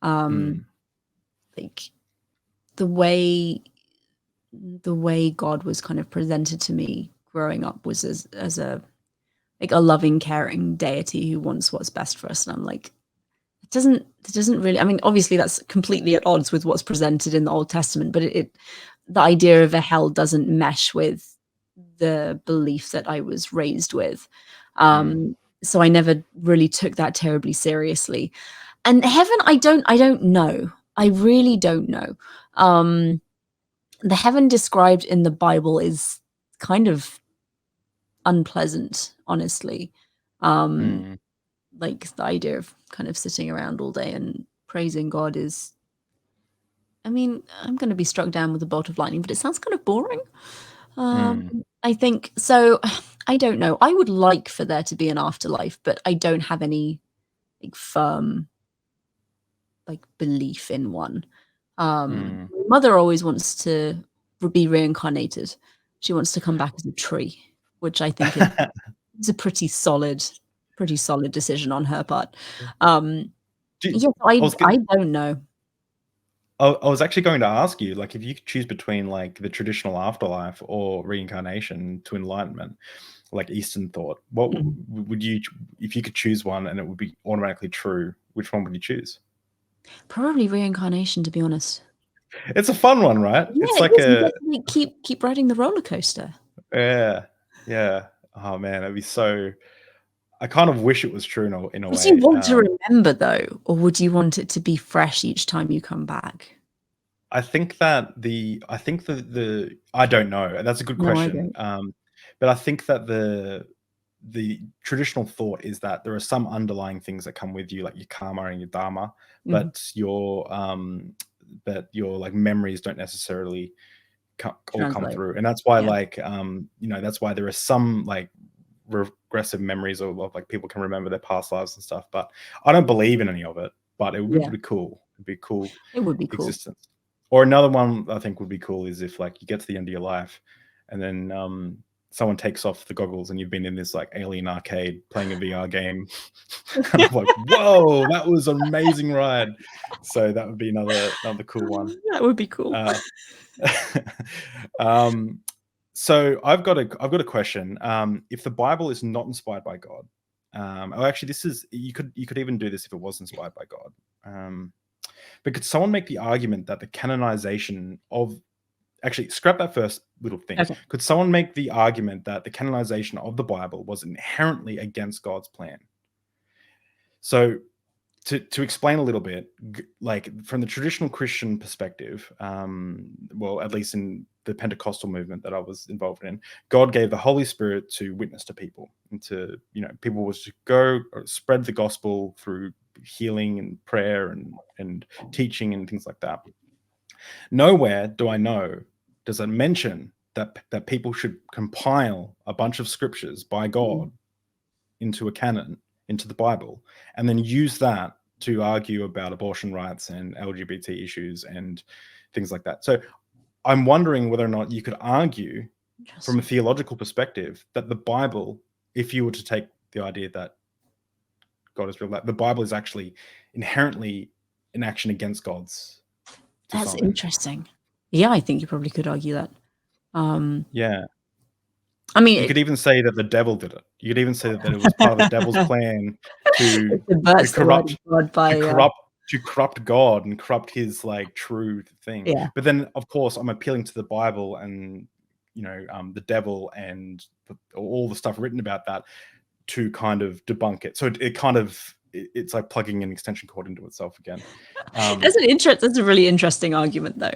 Like the way God was kind of presented to me growing up was as a like a loving, caring deity who wants what's best for us. And I'm like, it doesn't really, I mean, obviously that's completely at odds with what's presented in the Old Testament, but the idea of a hell doesn't mesh with the belief that I was raised with. So I never really took that terribly seriously. And heaven, I don't know. I really don't know. The heaven described in the Bible is kind of unpleasant, honestly. Like the idea of kind of sitting around all day and praising God is, I mean, I'm going to be struck down with a bolt of lightning, but it sounds kind of boring. I think so. I don't know. I would like for there to be an afterlife, but I don't have any like firm like belief in one. My mother always wants to be reincarnated. She wants to come back as a tree, which I think is a pretty solid decision on her part. Yeah, I don't know. I was actually going to ask you, like, if you could choose between like the traditional afterlife or reincarnation to enlightenment, like Eastern thought, what would you, if you could choose one and it would be automatically true, which one would you choose? Probably reincarnation, to be honest. It's a fun one, right? Yeah, it's like a keep riding the roller coaster. yeah. Oh man, it'd be so. I kind of wish it was true in a way. Would you want to remember though, or would you want it to be fresh each time you come back? I think that I don't know. That's a good question. But I think that the traditional thought is that there are some underlying things that come with you, like your karma and your dharma, but your like memories don't necessarily all come through, and that's why that's why there are some like regressive memories of like people can remember their past lives and stuff. But I don't believe in any of it. But it would be cool. It'd be cool. It would be cool. Existence. Or another one I think would be cool is if like you get to the end of your life and then someone takes off the goggles and you've been in this like alien arcade playing a VR game. And I'm like, whoa, that was an amazing ride. So that would be another cool one. That would be cool. So I've got a question. If the Bible is not inspired by God, actually you could even do this if it was inspired by God. But could someone make the argument that the canonization of, actually scrap that first little thing. Okay. Could someone make the argument that the canonization of the Bible was inherently against God's plan? So to explain a little bit, like from the traditional Christian perspective, well, at least in the Pentecostal movement that I was involved in, God gave the Holy Spirit to witness to people, and to, people was to go spread the gospel through healing and prayer and teaching and things like that. Nowhere does it mention that people should compile a bunch of scriptures by God into a canon, into the Bible, and then use that to argue about abortion rights and LGBT issues and things like that. So I'm wondering whether or not you could argue from a theological perspective that the Bible, if you were to take the idea that God is real, that the Bible is actually inherently an action against God's design. That's interesting. Yeah, I think you probably could argue that. Yeah. I mean, you could even say that the devil did it. You could even say that it was part of the devil's plan to corrupt God and corrupt his like true thing. Yeah. But then, of course, I'm appealing to the Bible and the devil and all the stuff written about that to kind of debunk it. So it's like plugging an extension cord into itself again. That's a really interesting argument, though.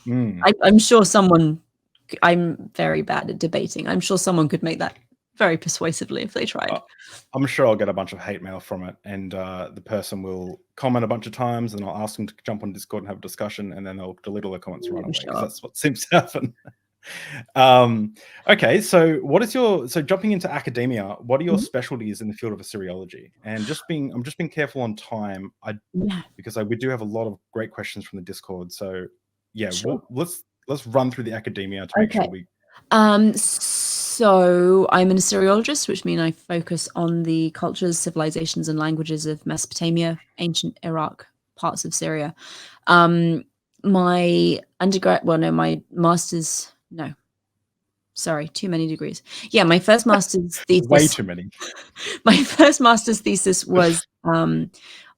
I'm sure someone. I'm very bad at debating. I'm sure someone could make that very persuasively if they tried. I'm sure I'll get a bunch of hate mail from it, and the person will comment a bunch of times, and I'll ask them to jump on Discord and have a discussion, and then they'll delete all their comments right away. Because that's what seems to happen. Okay, so what is your jumping into academia? What are your Mhm. specialties in the field of Assyriology? And I'm just being careful on time. Yeah, Because we do have a lot of great questions from the Discord. So yeah, sure. let's run through the academia to make Okay. sure we. So I'm an Assyriologist, which means I focus on the cultures, civilizations, and languages of Mesopotamia, ancient Iraq, parts of Syria. My undergrad, well, no, my master's, no, sorry, too many degrees. Yeah, my first master's Way thesis, too many. my first master's thesis was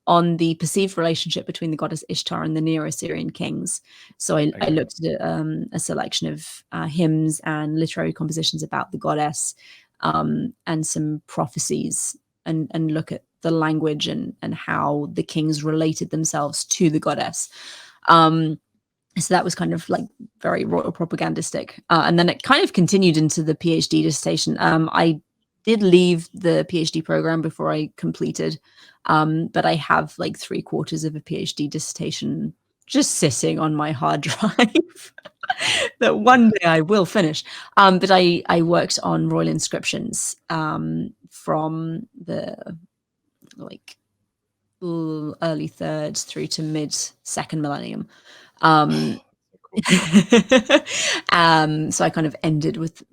on the perceived relationship between the goddess Ishtar and the Neo-Assyrian kings. So I Okay. looked at a selection of hymns and literary compositions about the goddess, and some prophecies, and look at the language and how the kings related themselves to the goddess. So that was kind of like very royal propagandistic. And then it kind of continued into the PhD dissertation. I did leave the PhD program before I completed, but I have like 3/4 of a PhD dissertation just sitting on my hard drive that one day I will finish. But I worked on royal inscriptions from the like early third through to mid second millennium. Um, so I kind of ended with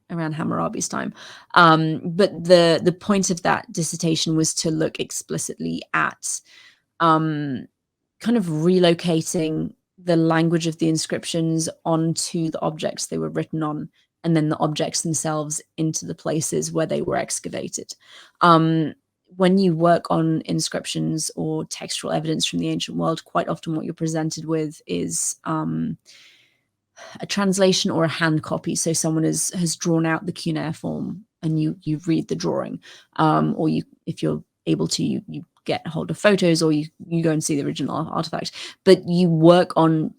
around Hammurabi's time. But the point of that dissertation was to look explicitly at kind of relocating the language of the inscriptions onto the objects they were written on, and then the objects themselves into the places where they were excavated. When you work on inscriptions or textual evidence from the ancient world, quite often what you're presented with is a translation or a hand copy. So someone has drawn out the cuneiform, and you read the drawing, or you, if you're able to, you get hold of photos, or you go and see the original artifact. But you work on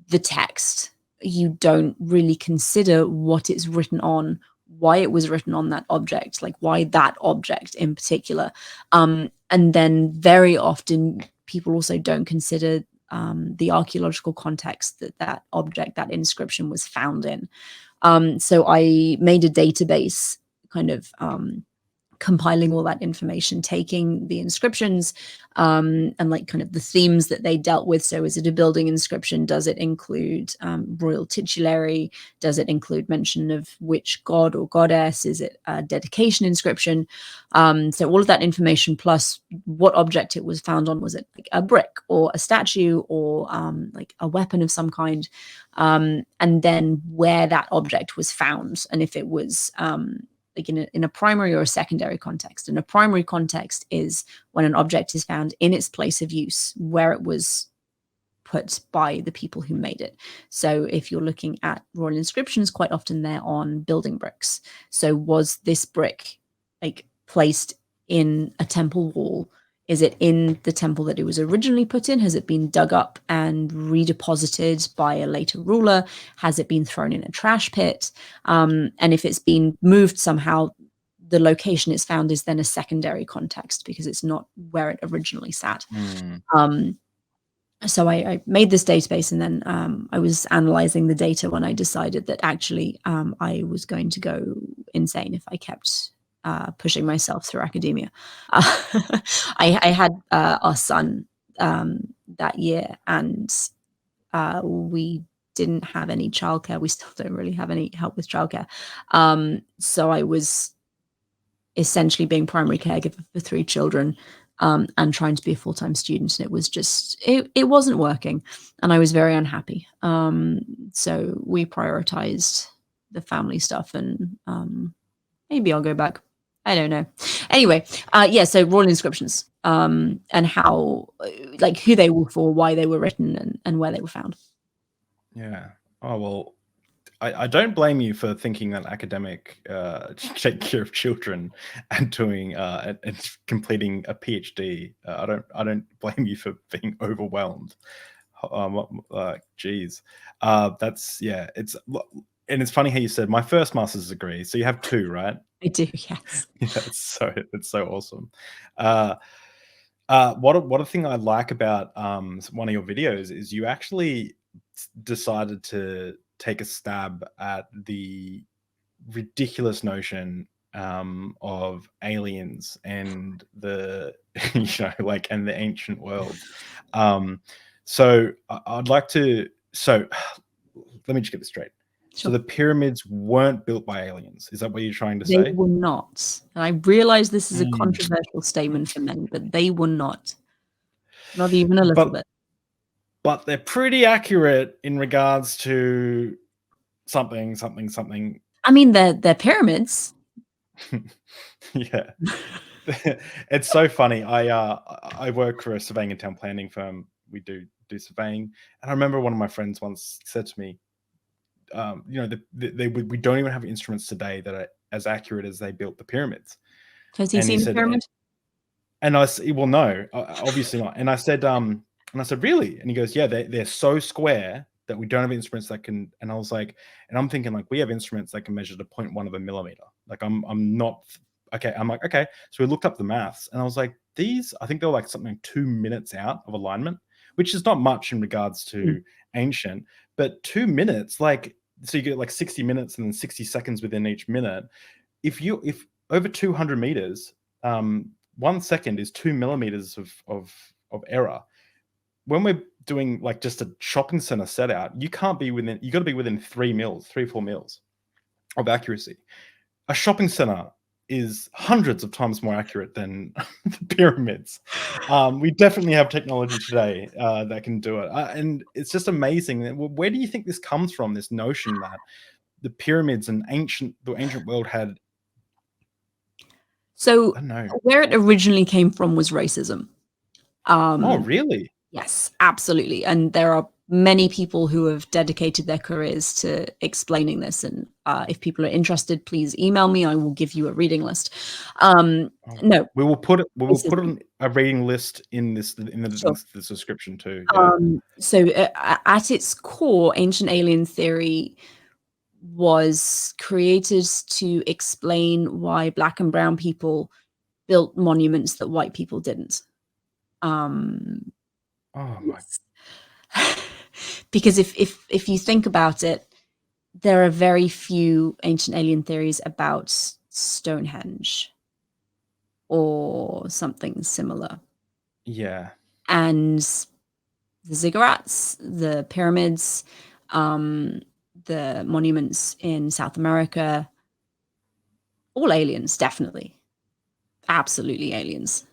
the text. You don't really consider what it's written on, why it was written on that object, like why that object in particular. And then very often people also don't consider the archaeological context that that object, that inscription was found in. So I made a database, kind of compiling all that information, taking the inscriptions, and like kind of the themes that they dealt with. So is it a building inscription? Does it include royal titulary? Does it include mention of which god or goddess? Is it a dedication inscription? So all of that information, plus what object it was found on. Was it like a brick or a statue, or like a weapon of some kind? And then where that object was found, and if it was like in a primary or a secondary context. And a primary context is when an object is found in its place of use, where it was put by the people who made it. So if you're looking at royal inscriptions, quite often they're on building bricks. So was this brick like placed in a temple wall? Is it in the temple that it was originally put in? Has it been dug up and redeposited by a later ruler? Has it been thrown in a trash pit? And if it's been moved somehow, the location it's found is then a secondary context, because it's not where it originally sat. So I made this database, and then I was analyzing the data when I decided that actually I was going to go insane if I kept pushing myself through academia. I had our son that year, and we didn't have any childcare. We still don't really have any help with childcare. So I was essentially being primary caregiver for 3 children, and trying to be a full-time student. And it was just, it wasn't working, and I was very unhappy. So we prioritized the family stuff, and maybe I'll go back. I don't know. Anyway, yeah, so royal inscriptions, and how, like who they were for, why they were written, and where they were found. Yeah. Oh well, I don't blame you for thinking that academic take care of children and doing and completing a PhD. I don't blame you for being overwhelmed. Geez, that's yeah. And it's funny how you said my first master's degree. So you have 2, right? I do, yes. Yeah, it's so awesome. What a thing I like about one of your videos is you actually decided to take a stab at the ridiculous notion of aliens and the and the ancient world. So I'd like to. So let me just get this straight. Sure. So the pyramids weren't built by aliens. Is that what you're trying to They say? were not. And I realize this is a controversial statement for many, but they were not. Not even a little bit. But they're pretty accurate in regards to something. I mean, they're pyramids. Yeah. It's so funny. I work for a surveying and town planning firm. We do surveying, and I remember one of my friends once said to me, we don't even have instruments today that are as accurate as they built the pyramids. Has he seen the pyramid? And I said, well, no, obviously not. And I said, really? And he goes, yeah, they're so square that we don't have instruments that can. And I was like, and I'm thinking like, we have instruments that can measure to 0.1 of a millimeter. Like I'm not okay. I'm like, okay. So we looked up the maths, and I was like, I think they were like something 2 minutes out of alignment, which is not much in regards to ancient, but 2 minutes, like, so you get like 60 minutes and then 60 seconds within each minute. If over 200 meters, 1 second is 2 millimeters of error. When we're doing like just a shopping center set out, you got to be within 3-4 mils of accuracy. A shopping center is hundreds of times more accurate than the pyramids. We definitely have technology today that can do it. And it's just amazing. Where do you think this comes from, this notion that the pyramids and the ancient world had? So where it originally came from was racism. Oh, really? Yes, absolutely. And there are many people who have dedicated their careers to explaining this. And if people are interested, please email me. I will give you a reading list. No, we will put a reading list in the description too. Yeah. So at its core, ancient alien theory was created to explain why Black and brown people built monuments that white people didn't. Oh my! Because if you think about it, there are very few ancient alien theories about Stonehenge or something similar. Yeah. And the ziggurats, the pyramids, the monuments in South America, all aliens, definitely. Absolutely aliens.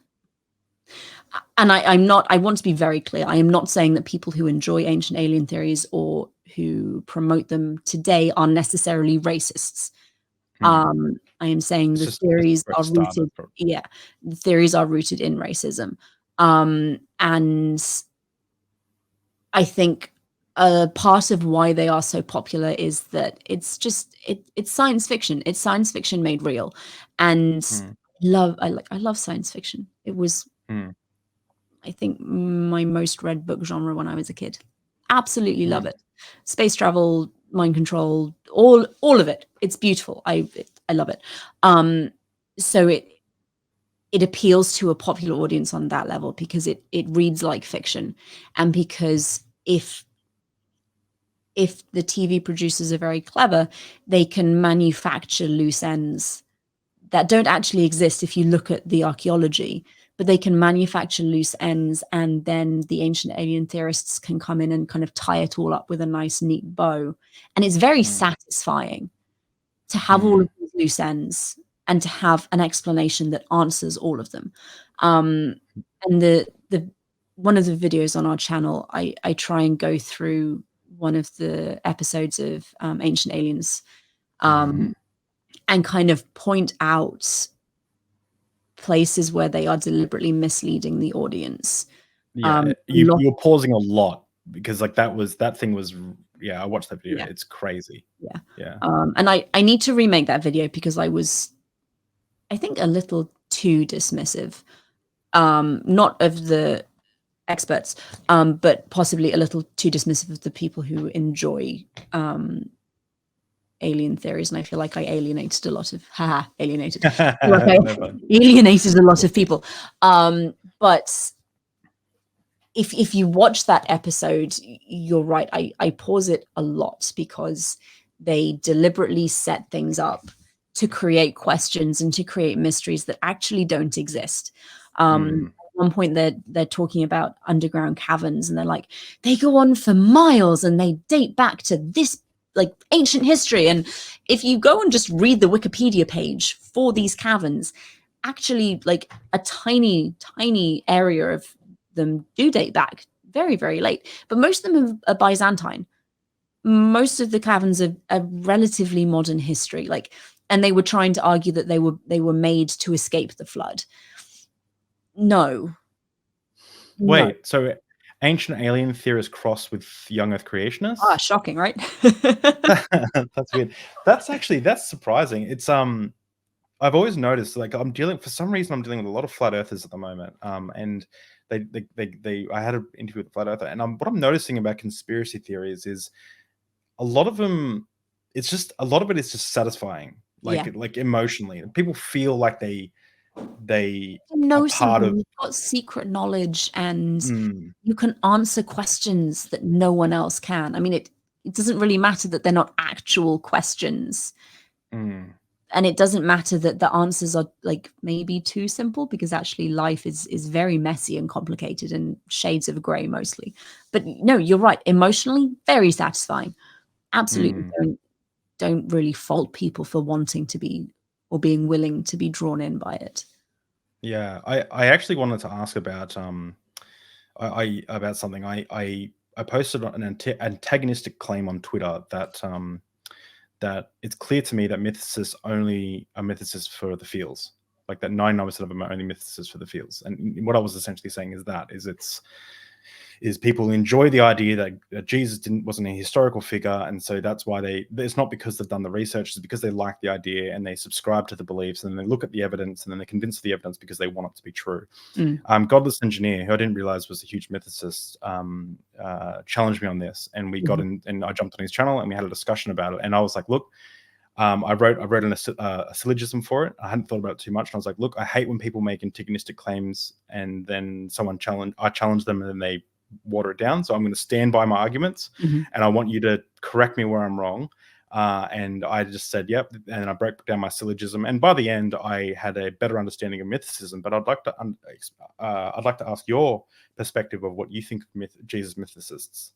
And I want to be very clear. I am not saying that people who enjoy ancient alien theories or who promote them today are necessarily racists. I am saying the theories are rooted. Yeah, the theories are rooted in racism. And I think a part of why they are so popular is that it's science fiction. It's science fiction made real. And I love science fiction. It was I think my most read book genre when I was a kid. Absolutely love it. Space travel, mind control, all of it. It's beautiful. I love it. So it appeals to a popular audience on that level because it reads like fiction, and because if the TV producers are very clever, they can manufacture loose ends that don't actually exist if you look at the archaeology, but they can manufacture loose ends, and then the ancient alien theorists can come in and kind of tie it all up with a nice, neat bow. And it's very satisfying to have all of these loose ends and to have an explanation that answers all of them. And the one of the videos on our channel, I try and go through one of the episodes of Ancient Aliens and kind of point out places where they are deliberately misleading the audience. Yeah, you're pausing a lot because like that thing was I watched that video. Yeah. It's crazy. Yeah. And I need to remake that video because I was, I think, a little too dismissive, not of the experts, but possibly a little too dismissive of the people who enjoy alien theories. And I feel like I alienated a lot of alienated a lot of people. But if you watch that episode, you're right. I pause it a lot because they deliberately set things up to create questions and to create mysteries that actually don't exist. At one point, they're talking about underground caverns, and they're like, they go on for miles, and they date back to this like ancient history. And if you go and just read the Wikipedia page for these caverns, actually, like a tiny area of them do date back very, very late, but most of them are Byzantine. Most of the caverns are relatively modern history, like, and they were trying to argue that they were made to escape the flood. No. Wait, so ancient alien theorists cross with young Earth creationists? Ah, shocking, right? That's weird. That's surprising. It's I've always noticed, like, for some reason I'm dealing with a lot of flat earthers at the moment. And I had an interview with a flat earther, and what I'm noticing about conspiracy theories is a lot of them, a lot of it is just satisfying, like emotionally. People feel like they know are part of. you've got secret knowledge, and you can answer questions that no one else can. I mean, it doesn't really matter that they're not actual questions. And it doesn't matter that the answers are like maybe too simple, because actually life is very messy and complicated and shades of gray mostly. But no, you're right. Emotionally, very satisfying. Absolutely. Don't really fault people for wanting to be or being willing to be drawn in by it. Yeah, I actually wanted to ask about about something. I posted an antagonistic claim on Twitter that that it's clear to me that mythicists only are mythicists for the feels, like that 99% of them are only mythicists for the feels. And what I was essentially saying is people enjoy the idea that Jesus wasn't a historical figure, and so that's why it's not because they've done the research, it's because they like the idea and they subscribe to the beliefs, and then they look at the evidence, and then they're convinced of the evidence because they want it to be true. Godless Engineer, who I didn't realize was a huge mythicist, challenged me on this, and we got in, and I jumped on his channel and we had a discussion about it. And I was like, look, I wrote a syllogism for it. I hadn't thought about it too much, and I was like, look, I hate when people make antagonistic claims and then I challenge them and then they water it down. So I'm going to stand by my arguments, and I want you to correct me where I'm wrong. And I just said, yep. And I broke down my syllogism. And by the end, I had a better understanding of mythicism. But I'd like to ask your perspective of what you think of Jesus mythicists,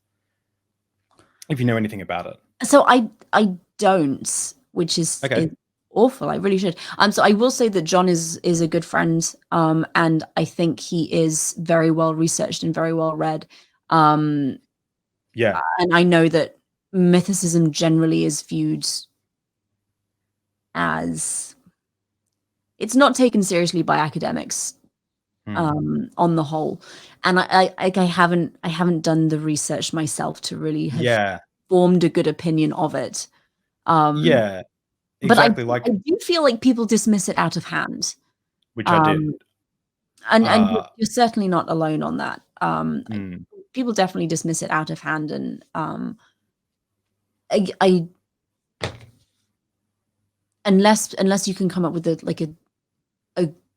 if you know anything about it. So I don't, which is awful. I really should. So I will say that John is a good friend, and I think he is very well researched and very well read. And I know that mythicism generally is viewed as, it's not taken seriously by academics on the whole. And I haven't done the research myself to really have formed a good opinion of it. Exactly. But I do feel like people dismiss it out of hand, which I did, and you're certainly not alone on that. People definitely dismiss it out of hand, and I unless you can come up with a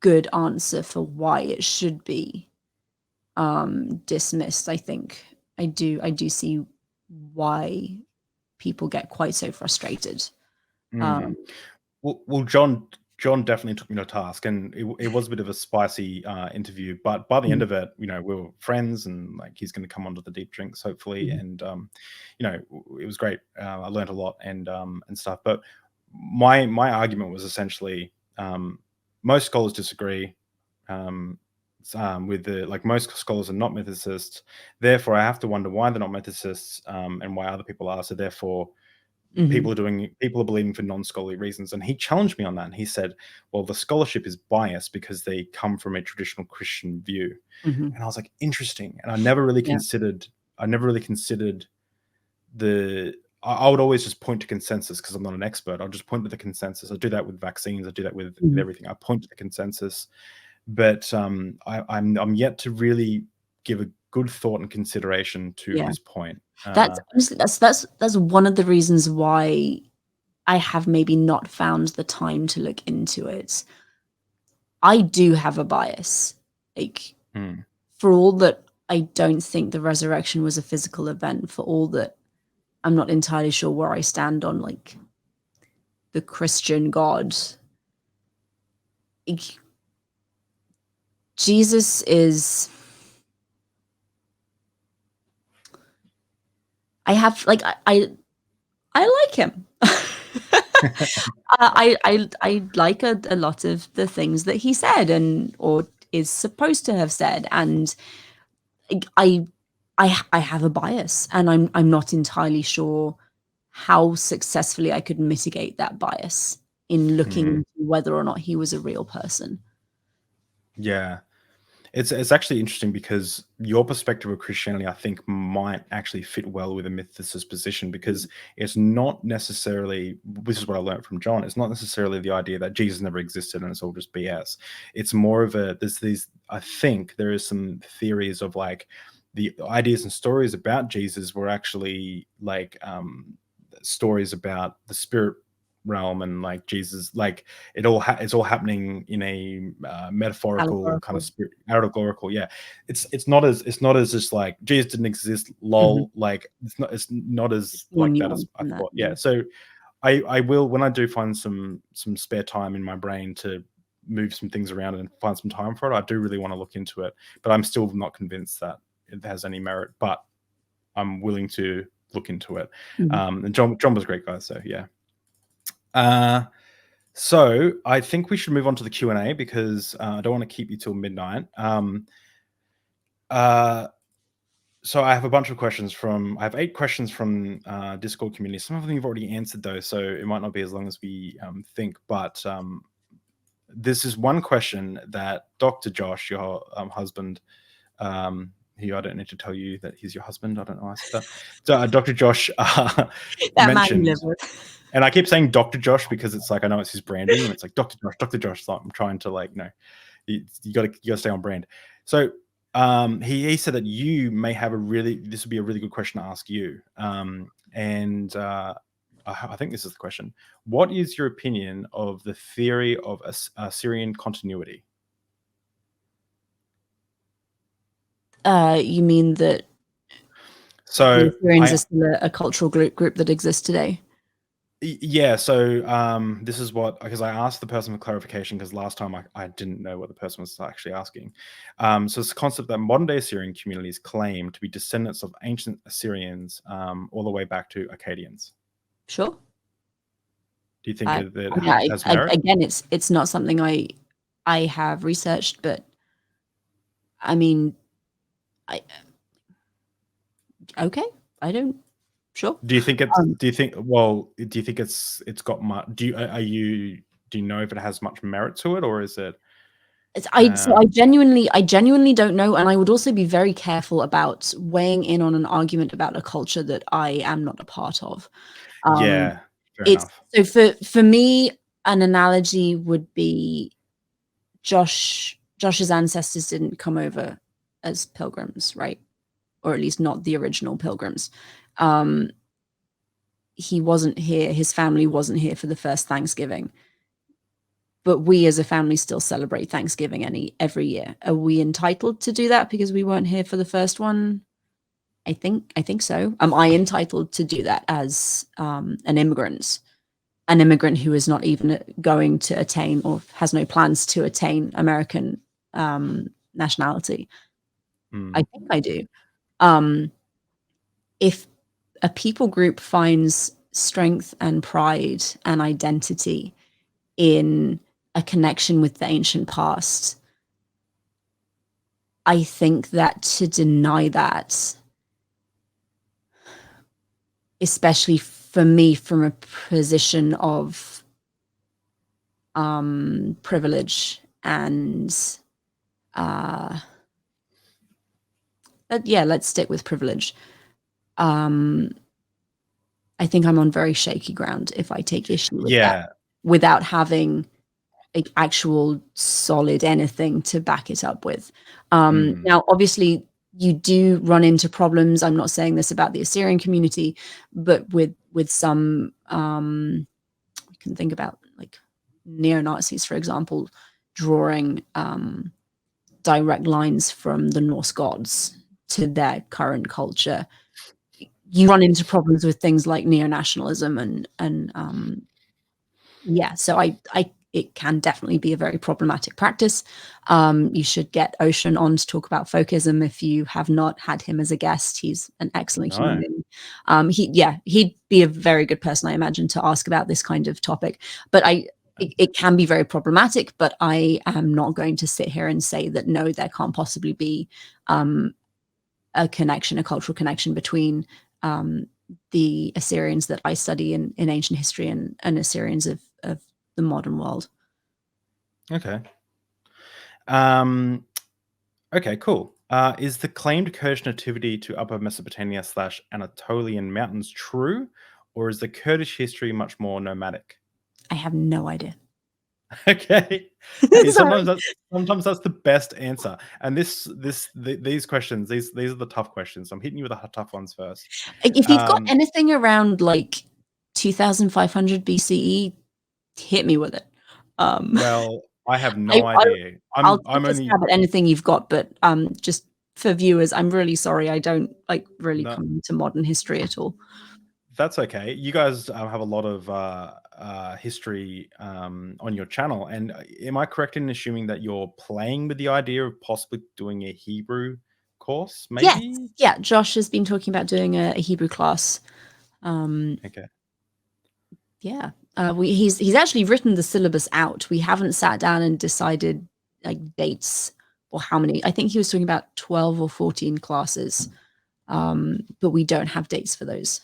good answer for why it should be dismissed, I think I do see why people get quite so frustrated. Well, John definitely took me to task, and it was a bit of a spicy interview. But by the end of it, we were friends, and like he's going to come onto the deep drinks hopefully, and it was great. I learned a lot and stuff. But my argument was essentially most scholars disagree. With most scholars are not mythicists. Therefore, I have to wonder why they're not mythicists, and why other people are. So therefore, people are believing for non-scholarly reasons. And he challenged me on that, and he said, well, the scholarship is biased because they come from a traditional Christian view. And I was like, interesting. And I never really considered I would always just point to consensus because I'm not an expert. I'll just point to the consensus. I do that with vaccines. I do that with everything. I point to the consensus. But I'm yet to really give a good thought and consideration to his point. That's one of the reasons why I have maybe not found the time to look into it. I do have a bias, like for all that I don't think the resurrection was a physical event, for all that I'm not entirely sure where I stand on like the Christian God. Jesus is, I have like I like him. I like a lot of the things that he said and or is supposed to have said, and I I have a bias, and I'm not entirely sure how successfully I could mitigate that bias in looking into whether or not he was a real person. Yeah. It's actually interesting because your perspective of Christianity, I think, might actually fit well with a mythicist position, because it's not necessarily, this is what I learned from John, it's not necessarily the idea that Jesus never existed and it's all just BS. It's more of there's these, I think there is some theories of like the ideas and stories about Jesus were actually like stories about the spirit realm, and like Jesus, like it's all happening in a metaphorical kind of spirit, allegorical. Yeah, it's not as just like Jesus didn't exist, lol. Like it's not as like that as I thought. Yeah, so I will, when I do find some spare time in my brain to move some things around and find some time for it, I do really want to look into it, but I'm still not convinced that it has any merit, but I'm willing to look into it. And John was a great guy, so yeah. So I think we should move on to the Q&A, because I don't want to keep you till midnight. So I have a bunch of questions I have 8 questions from Discord community. Some of them you've already answered though, so it might not be as long as we think, but this is one question that Dr. Josh, your husband, I don't need to tell you that he's your husband. I don't know. I said that. So Dr. Josh mentioned, and I keep saying Dr. Josh because it's like, I know it's his branding, and it's like Dr. Josh, Dr. Josh. So I'm trying to like, no, you gotta stay on brand. So he said that you may have this would be a really good question to ask you. And I think this is the question. What is your opinion of the theory of Assyrian continuity? You mean that the Assyrians are still a cultural group that exists today? Yeah, so this is what, because I asked the person for clarification, because last time I didn't know what the person was actually asking. So it's the concept that modern day Assyrian communities claim to be descendants of ancient Assyrians, all the way back to Akkadians. Sure. Do you think it has merit? Again, it's not something I have researched, but I mean, okay, I don't. Sure. Do you think it's? Do you think it's got much? Do you know if it has much merit to it, or is it? So I genuinely don't know, and I would also be very careful about weighing in on an argument about a culture that I am not a part of. Yeah, fair enough. So for me, an analogy would be Josh's ancestors didn't come over as pilgrims, right? Or at least not the original pilgrims. He wasn't here. His family wasn't here for the first Thanksgiving. But we as a family still celebrate Thanksgiving every year. Are we entitled to do that because we weren't here for the first one? I think so. Am I entitled to do that as an immigrant who is not even going to attain, or has no plans to attain, American nationality? I think I do. If a people group finds strength and pride and identity in a connection with the ancient past, I think that to deny that, especially for me from a position of privilege and let's stick with privilege. I think I'm on very shaky ground if I take issue with that without having an actual solid anything to back it up with. Now, obviously, you do run into problems. I'm not saying this about the Assyrian community, but with some, you can think about like neo-Nazis, for example, drawing direct lines from the Norse gods to their current culture, you run into problems with things like neo-nationalism and yeah. So it can definitely be a very problematic practice. You should get Ocean on to talk about folkism if you have not had him as a guest. He's an excellent human being. He'd be a very good person, I imagine, to ask about this kind of topic. But it can be very problematic, but I am not going to sit here and say that no, there can't possibly be a cultural connection between the Assyrians that I study in ancient history and Assyrians of the modern world. Okay. Okay, cool. Is the claimed Kurdish nativity to Upper Mesopotamia / Anatolian mountains true, or is the Kurdish history much more nomadic? I have no idea. Okay. Hey, sometimes that's the best answer. And these questions, these are the tough questions. I'm hitting you with the tough ones first. If you've got anything around like 2500 BCE, hit me with it. Well, I have no idea. I'll take a stab at anything you've got, but just for viewers, I'm really sorry. I don't come into modern history at all. That's okay. You guys have a lot of history on your channel, and am I correct in assuming that you're playing with the idea of possibly doing a Hebrew course? Maybe. Yes. Yeah. Josh has been talking about doing a Hebrew class. Okay. Yeah. He's actually written the syllabus out. We haven't sat down and decided like dates or how many. I think he was talking about 12 or 14 classes, but we don't have dates for those.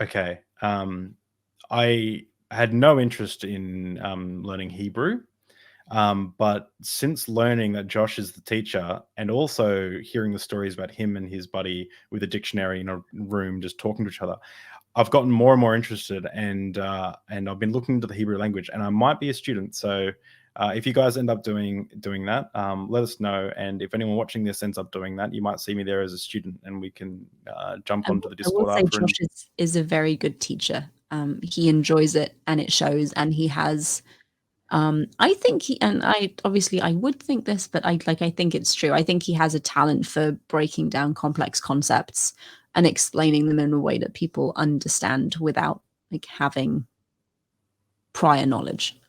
Okay. I had no interest in learning Hebrew, but since learning that Josh is the teacher and also hearing the stories about him and his buddy with a dictionary in a room just talking to each other, I've gotten more and more interested, and I've been looking into the Hebrew language, and I might be a student. So if you guys end up doing that, let us know. And if anyone watching this ends up doing that, you might see me there as a student, and we can jump onto the Discord after. Josh is a very good teacher. He enjoys it, and it shows. And he has, I think I would think this, but I think it's true. I think he has a talent for breaking down complex concepts and explaining them in a way that people understand without having prior knowledge.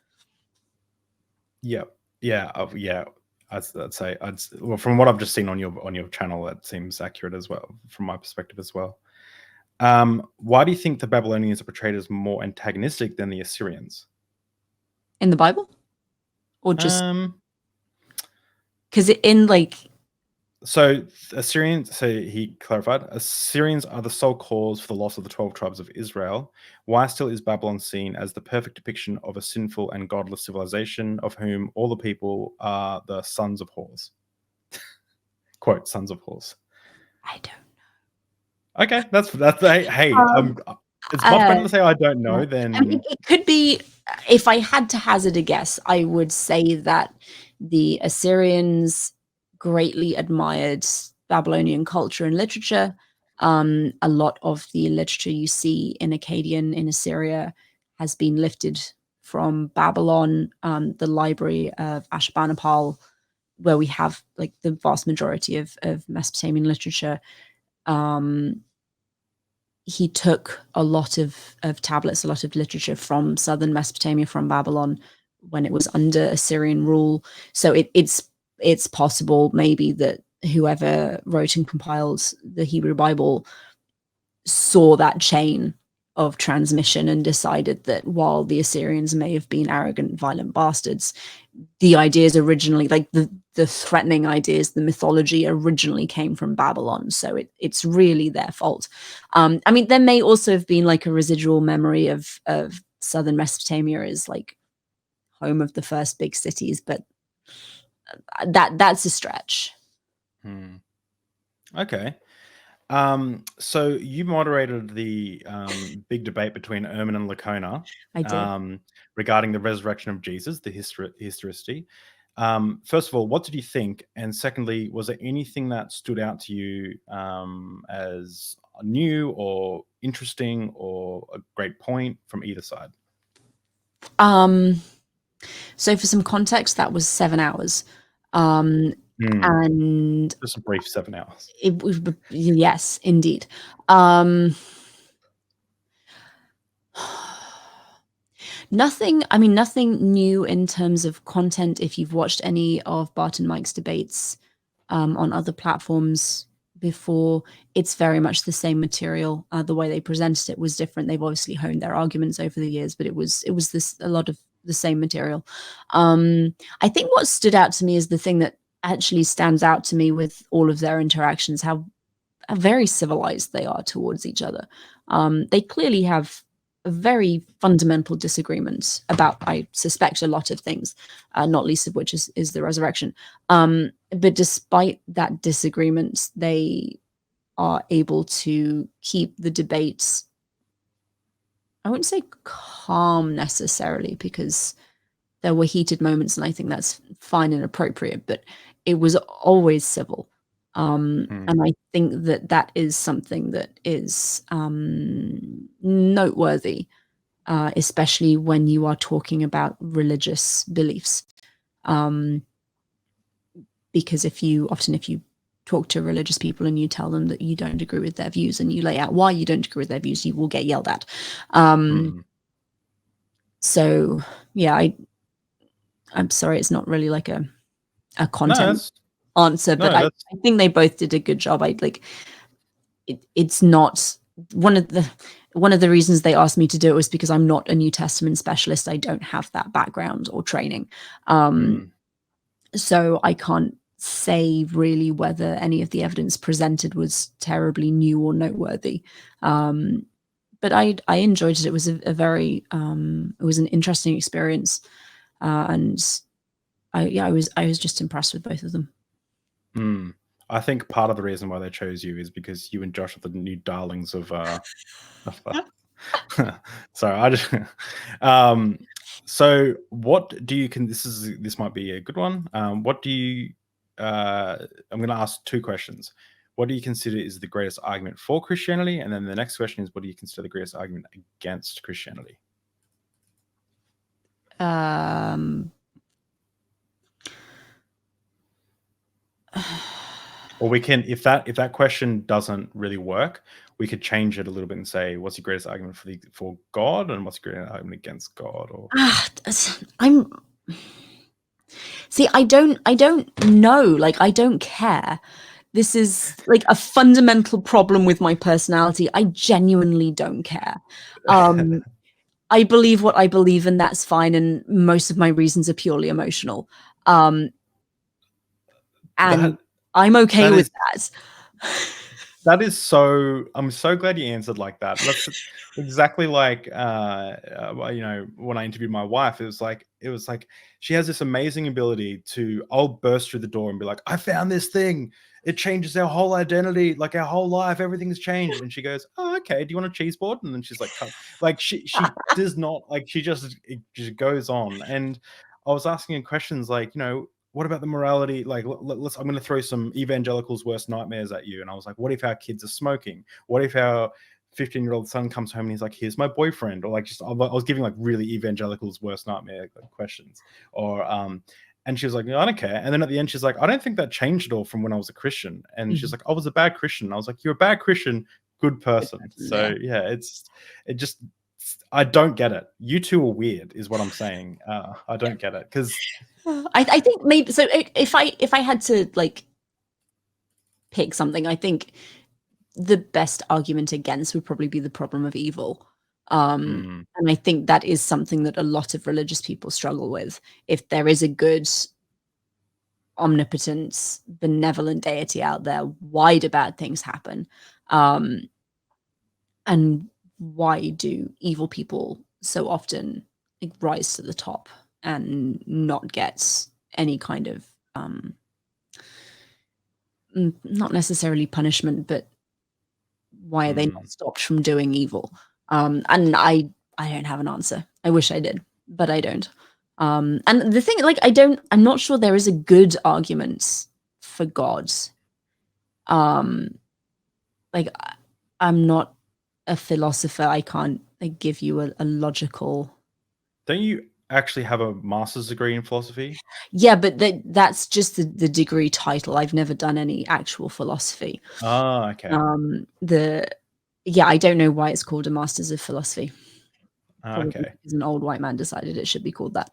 Yeah. I'd say well, from what I've just seen on your channel, that seems accurate as well, from my perspective as well. Why do you think the Babylonians are portrayed as more antagonistic than the Assyrians? In the Bible? Or just because in so Assyrians, so he clarified, Assyrians are the sole cause for the loss of the 12 tribes of Israel. Why still is Babylon seen as the perfect depiction of a sinful and godless civilization, of whom all the people are the sons of whores? Quote, sons of whores. I don't know. Okay, that's hey, it's much better to say I don't know than... I mean, it could be, if I had to hazard a guess, I would say that the Assyrians greatly admired Babylonian culture and literature. A lot of the literature you see in Akkadian in Assyria has been lifted from Babylon, the library of Ashurbanipal, where we have the vast majority of Mesopotamian literature. He took a lot of tablets, a lot of literature from southern Mesopotamia, from Babylon, when it was under Assyrian rule. So it's possible maybe that whoever wrote and compiled the Hebrew Bible saw that chain of transmission and decided that while the Assyrians may have been arrogant, violent bastards, the ideas originally, the threatening ideas, the mythology originally came from Babylon. So it's really their fault. I mean, there may also have been a residual memory of southern Mesopotamia as home of the first big cities, but that's a stretch. Okay. So you moderated the big debate between Ehrman and Licona. I did. Regarding the resurrection of Jesus, the historicity. First of all, what did you think? And secondly, was there anything that stood out to you as new or interesting or a great point from either side? So for some context, that was 7 hours. And just a brief 7 hours. it was, yes, indeed. Nothing new in terms of content. If you've watched any of Bart and Mike's debates on other platforms before, it's very much the same material. The way they presented it was different. They've obviously honed their arguments over the years, but it was a lot of the same material. I think what stood out to me is the thing that actually stands out to me with all of their interactions, how very civilized they are towards each other. They clearly have a very fundamental disagreements about, I suspect, a lot of things, not least of which is the resurrection. But despite that disagreement, they are able to keep the debates, I wouldn't say calm necessarily, because there were heated moments, and I think that's fine and appropriate, but it was always civil. And I think that is something that is noteworthy, especially when you are talking about religious beliefs. Because if you talk to religious people and you tell them that you don't agree with their views and you lay out why you don't agree with their views, you will get yelled at. So yeah, I'm sorry, it's not really like a content answer, but I think they both did a good job. It's not one of the reasons they asked me to do it was because I'm not a New Testament specialist. I don't have that background or training. So I can't say really whether any of the evidence presented was terribly new or noteworthy. But I enjoyed it. It was a very it was an interesting experience, and I was just impressed with both of them. I think part of the reason why they chose you is because you and Josh are the new darlings of sorry, I just so what do you this might be a good one. What do you I'm going to ask two questions. What do you consider is the greatest argument for Christianity? And then the next question is, what do you consider the greatest argument against Christianity? Or we can, if that question doesn't really work, we could change it a little bit and say, what's your greatest argument for God, and what's your greatest argument against God? Or I don't know. Like, I don't care. This is like a fundamental problem with my personality. I genuinely don't care. I believe what I believe, and that's fine. And most of my reasons are purely emotional. And I'm okay with that. That is so. I'm so glad you answered like that. That's exactly like when I interviewed my wife. It was like she has this amazing ability to. I'll burst through the door and be like, "I found this thing. It changes our whole identity, like our whole life. Everything's changed." And she goes, "Oh, okay. Do you want a cheese board?" And then she's like, like she does not like. She just goes on. And I was asking her questions like, what about the morality? Like, I'm going to throw some evangelicals' worst nightmares at you. And I was like, what if our kids are smoking? What if our 15-year-old son comes home and he's like, here's my boyfriend? Or like, I was giving like really evangelicals' worst nightmare questions. Or, and she was like, no, I don't care. And then at the end, she's like, I don't think that changed at all from when I was a Christian. And she's like, I was a bad Christian. I was like, you're a bad Christian, good person. So yeah, I don't get it. You two are weird, is what I'm saying. I don't get it because I think maybe so. If I had to like pick something, I think the best argument against would probably be the problem of evil. And I think that is something that a lot of religious people struggle with. If there is a good, omnipotent, benevolent deity out there, why do bad things happen? And why do evil people so often rise to the top and not get any kind of not necessarily punishment, but why are they not stopped from doing evil? And I don't have an answer. I wish I did, but I don't. And the thing, like, I'm not sure there is a good argument for God. Like, I'm not a philosopher. I can't give you a logical. Don't you? actually have a master's degree in philosophy? Yeah, but that's just the degree title. I've never done any actual philosophy. Oh, okay. I don't know why it's called a Masters of Philosophy. Probably Okay. because an old white man decided it should be called that.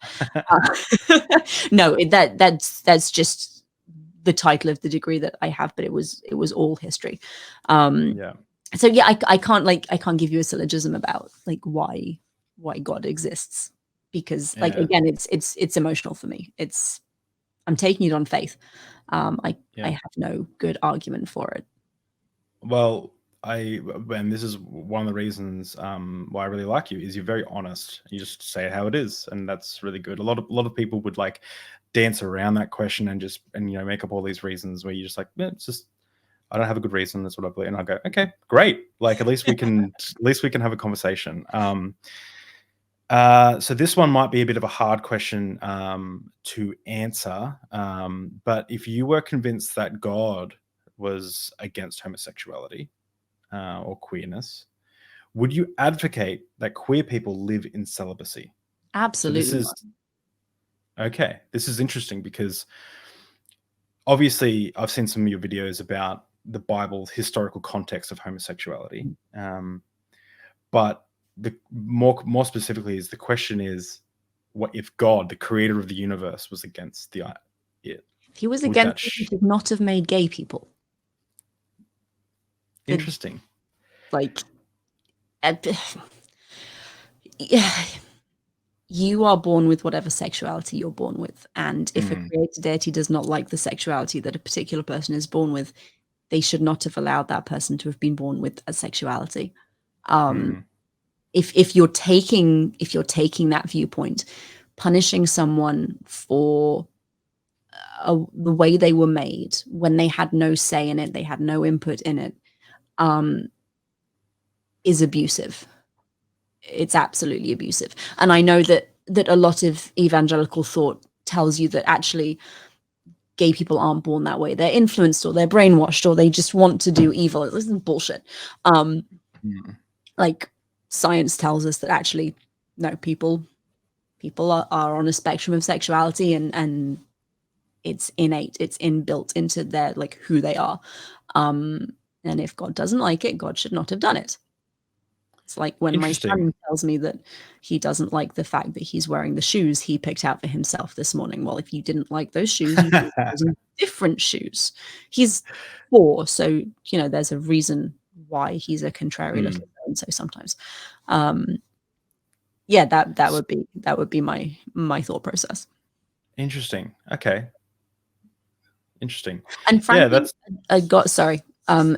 No, that's just the title of the degree that I have, but it was all history. Yeah. So yeah, I can't give you a syllogism about like why God exists, because like Yeah. again it's emotional for me. I'm taking it on faith. I have no good argument for it. Well, and this is one of the reasons why I really like you, is you're very honest. You just say how it is, and that's really good. A lot of people would like dance around that question and make up all these reasons where you're just like, yeah, it's just, I don't have a good reason. That's what I believe, and I go, okay, great. Like at least we can have a conversation. So this one might be a bit of a hard question to answer. But if you were convinced that God was against homosexuality or queerness, would you advocate that queer people live in celibacy? Absolutely. So this is okay. This is interesting because obviously I've seen some of your videos about the Bible's historical context of homosexuality. But the more specifically is the question is, what if God, the creator of the universe, was against it? If he was against it, he should not have made gay people. Interesting. You are born with whatever sexuality you're born with, and if a creator deity does not like the sexuality that a particular person is born with, they should not have allowed that person to have been born with a sexuality. If you're taking that viewpoint, punishing someone for the way they were made when they had no say in it, they had no input in it, is abusive. It's absolutely abusive. And I know that a lot of evangelical thought tells you that actually gay people aren't born that way. They're influenced, or they're brainwashed, or they just want to do evil. This is bullshit. Like science tells us that actually, no, people are on a spectrum of sexuality, and it's innate, it's inbuilt into their like who they are. And if God doesn't like it, God should not have done it. It's like when my son tells me that he doesn't like the fact that he's wearing the shoes he picked out for himself this morning. Well, if you didn't like those shoes, you should have chosen different shoes. He's 4, so there's a reason why he's a contrary little so sometimes. That would be my thought process. Interesting. Okay. Interesting. And frankly, that's a God. Sorry, a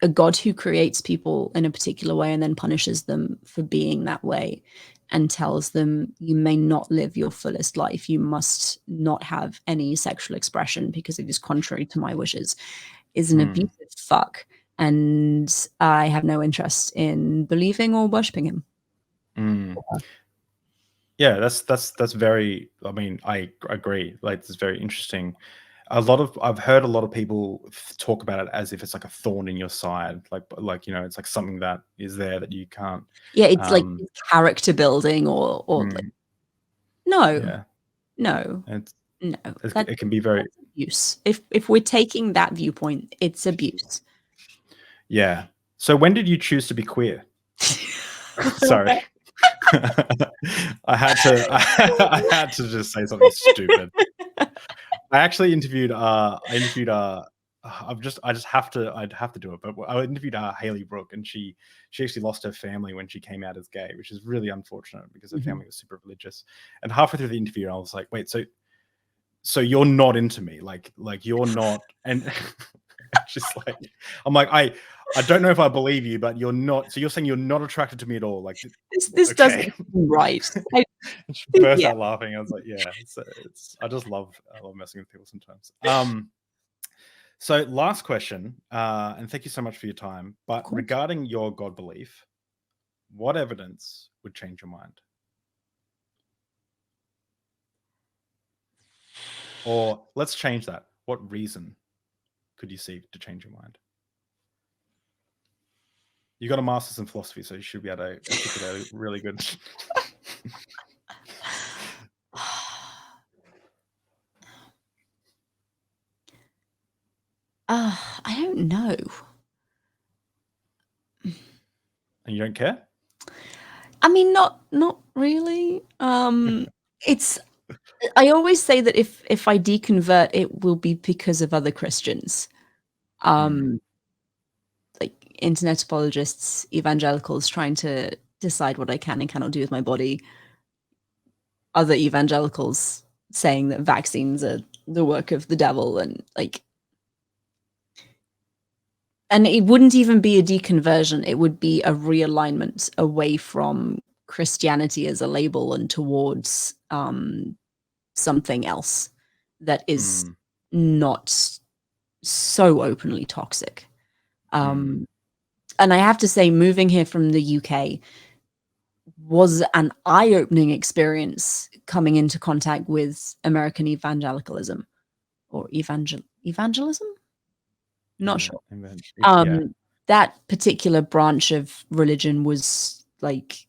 God who creates people in a particular way and then punishes them for being that way, and tells them you may not live your fullest life. You must not have any sexual expression because it is contrary to my wishes, is an abusive fuck. And I have no interest in believing or worshipping him. Yeah, that's very, I mean, I agree. Like, it's very interesting. I've heard a lot of people talk about it as if it's like a thorn in your side, like it's like something that is there that you can't. Yeah, it's like character building or like, no. It can be very abuse. If we're taking that viewpoint, it's abuse. Yeah. So when did you choose to be queer? Sorry. I had to just say something stupid. I actually interviewed I'd have to do it, but I interviewed Haley Brooke, and she actually lost her family when she came out as gay, which is really unfortunate because her family was super religious. And halfway through the interview, I was like, wait, so you're not into me, like you're not. And just like, I'm like, I don't know if I believe you, but you're not. So you're saying you're not attracted to me at all? Like this okay. Doesn't seem right. She burst out laughing. I was like, yeah, I love messing with people sometimes. So last question, and thank you so much for your time. But regarding your God belief, what evidence would change your mind? Or let's change that. What reason could you see to change your mind? You got a master's in philosophy, so you should be able to articulate really good. I don't know. And you don't care? I mean, not really. It's. I always say that if I deconvert, it will be because of other Christians, like internet apologists, evangelicals trying to decide what I can and cannot do with my body. Other evangelicals saying that vaccines are the work of the devil, and it wouldn't even be a deconversion. It would be a realignment away from Christianity as a label and towards something else that is not so openly toxic. And I have to say, moving here from the UK was an eye-opening experience, coming into contact with American evangelicalism or evangelism. Not sure. That particular branch of religion was like,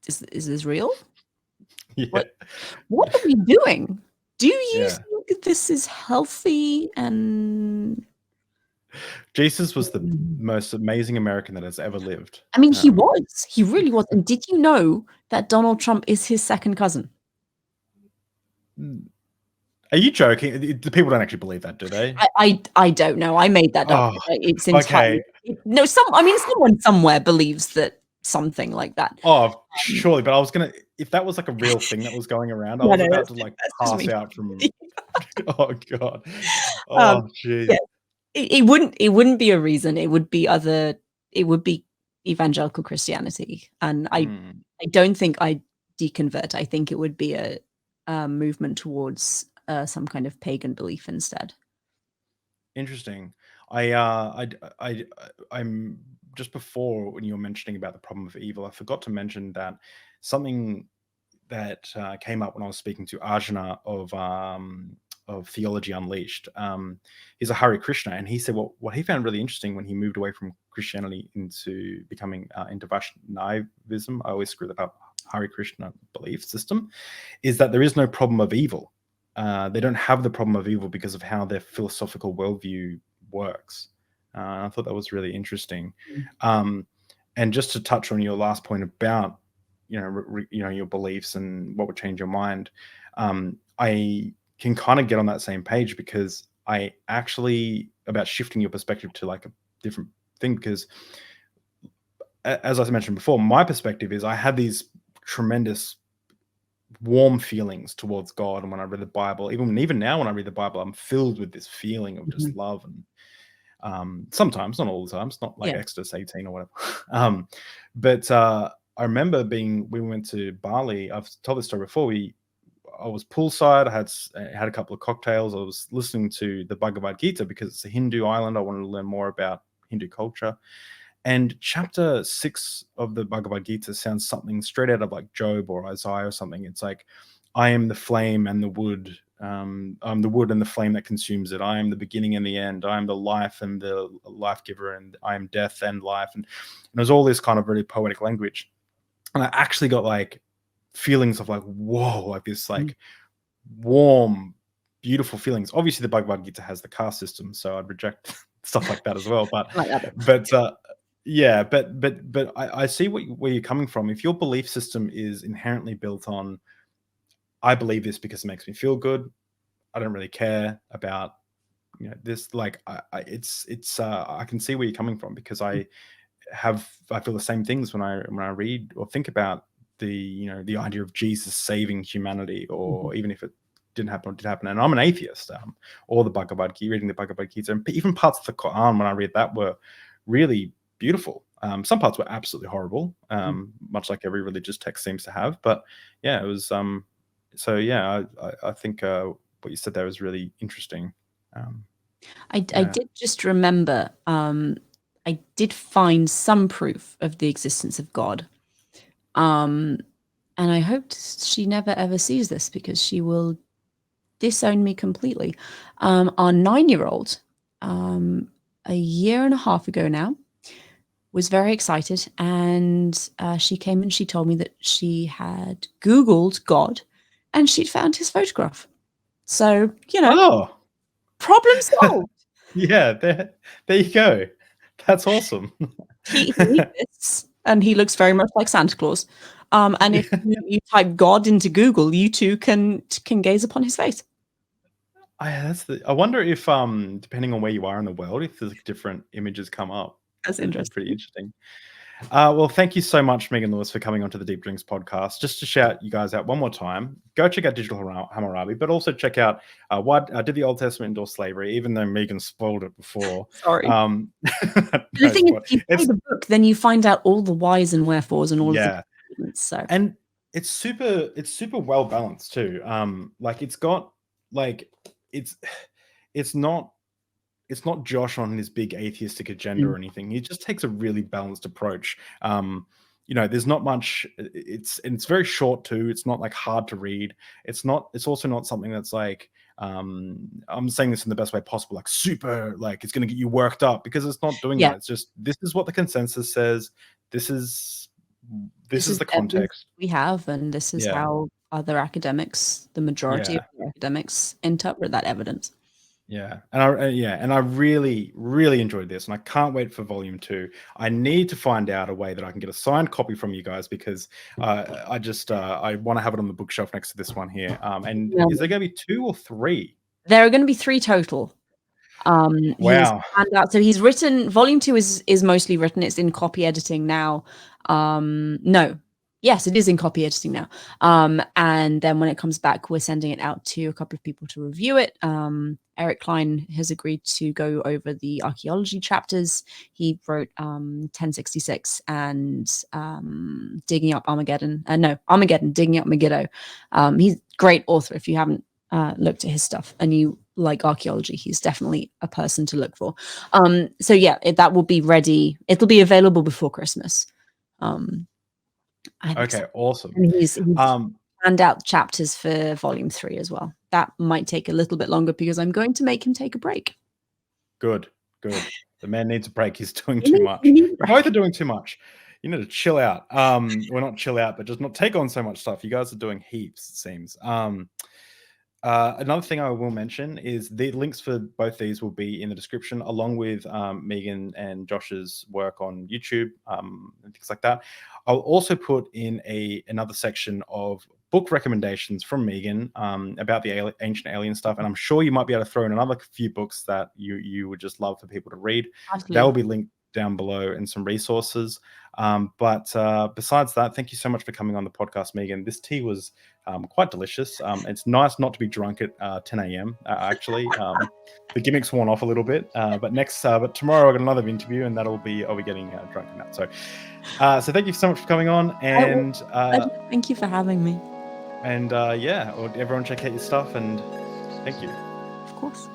is this real? Yeah. What are we doing? Do you think this is healthy? And Jesus was the most amazing American that has ever lived. I mean, he was. He really was. And did you know that Donald Trump is his second cousin? Are you joking? The people don't actually believe that, do they? I don't know. I made that up. It's entirely no. Someone somewhere believes that something like that. Oh, surely. But I was gonna, if that was like a real thing that was going around, I was about to like pass out from. Oh God. Oh jeez. Yeah. It wouldn't be a reason. It would be evangelical Christianity, and I don't think I'd deconvert. I think it would be a movement towards some kind of pagan belief instead. Interesting. I'm just before, when you were mentioning about the problem of evil, I forgot to mention that something that came up when I was speaking to Ajna of Theology Unleashed. He's a Hare Krishna, and he said what he found really interesting when he moved away from Christianity into becoming into Vaishnavism. I always screw that up. Hare Krishna belief system is that there is no problem of evil. They don't have the problem of evil because of how their philosophical worldview works. I thought that was really interesting. And just to touch on your last point about your beliefs and what would change your mind, I can kind of get on that same page, because I actually, about shifting your perspective to like a different thing, because as I mentioned before, my perspective is I had these tremendous warm feelings towards God, and when I read the Bible, even now when I read the Bible, I'm filled with this feeling of just love. And sometimes, not all the time, it's not like Exodus 18 or whatever. But I remember we went to Bali. I've told this story before. I was poolside. I had a couple of cocktails. I was listening to the Bhagavad Gita because it's a Hindu island. I wanted to learn more about Hindu culture. And chapter 6 of the Bhagavad Gita sounds something straight out of like Job or Isaiah or something. It's like, I am the flame and the wood. I'm the wood and the flame that consumes it. I am the beginning and the end. I am the life and the life giver, and I am death and life. And there's all this kind of really poetic language. And I actually got like feelings of like, whoa, like this like warm, beautiful feelings. Obviously the Bhagavad Gita has the caste system, so I'd reject stuff like that as well. But I see where you're coming from. If your belief system is inherently built on, I believe this because it makes me feel good, I don't really care about this, like I can see where you're coming from, because I feel the same things when I read or think about the idea of Jesus saving humanity, or even if it didn't happen or did happen. And I'm an atheist, or the Bhagavad Gita, reading the Bhagavad Gita, and even parts of the Quran when I read that were really beautiful. Some parts were absolutely horrible, much like every religious text seems to have. But yeah, it was so yeah, I think what you said there was really interesting. I did just remember, I did find some proof of the existence of God. And I hope she never ever sees this, because she will disown me completely. Our 9-year-old, a year and a half ago now, was very excited, and she came and she told me that she had Googled God and she'd found his photograph. So, Oh, problem solved. yeah, there you go. That's awesome. He exists, and he looks very much like Santa Claus. And if you type God into Google, you too can gaze upon his face. I wonder if, depending on where you are in the world, if there's different images come up. That's interesting. Pretty interesting. Well, thank you so much, Megan Lewis, for coming onto the Deep Drinks podcast. Just to shout you guys out one more time, go check out Digital Hammurabi, but also check out did the Old Testament endorse slavery, even though Megan spoiled it before. Sorry. No, The thing is, if you play the book, then you find out all the whys and wherefores and all of the statements. So, and it's super well balanced too. Like it's got like it's not Josh on his big atheistic agenda or anything. He just takes a really balanced approach. There's not much. It's very short too. It's not like hard to read. It's also not something that's like, I'm saying this in the best way possible, like super, like it's going to get you worked up, because it's not doing that. It's just, this is what the consensus says. This is the context we have, and this is how other academics, the majority of the academics, interpret that evidence. Yeah, and I really, really enjoyed this, and I can't wait for volume 2. I need to find out a way that I can get a signed copy from you guys, because I want to have it on the bookshelf next to this one here. And is there going to be 2 or 3? There are going to be 3 total. Wow. So he's written, volume 2 is mostly written. It's in copy editing now. Yes, it is in copy editing now. And then when it comes back, we're sending it out to a couple of people to review it. Eric Klein has agreed to go over the archaeology chapters. He wrote 1066 and Digging Up Armageddon. Digging Up Megiddo. He's a great author. If you haven't looked at his stuff and you like archaeology, he's definitely a person to look for. So yeah, that will be ready. It'll be available before Christmas. Okay, awesome. And he's planned out chapters for volume 3 as well. That might take a little bit longer because I'm going to make him take a break. Good. The man needs a break. He's doing too much. You both are doing too much. You need to chill out. Well, not chill out, but just not take on so much stuff. You guys are doing heaps, it seems. Another thing I will mention is the links for both these will be in the description, along with Megan and Josh's work on YouTube and things like that. I'll also put in another section of book recommendations from Megan about the ancient alien stuff, and I'm sure you might be able to throw in another few books that you would just love for people to read. Absolutely. That will be linked down below, and some resources. But besides that, thank you so much for coming on the podcast, Megan. This tea was quite delicious. It's nice not to be drunk at 10 a.m. Actually. The gimmick's worn off a little bit, but tomorrow I've got another interview, and I'll be getting drunk in that. So thank you so much for coming on, and thank you for having me. And everyone check out your stuff, and thank you. Of course.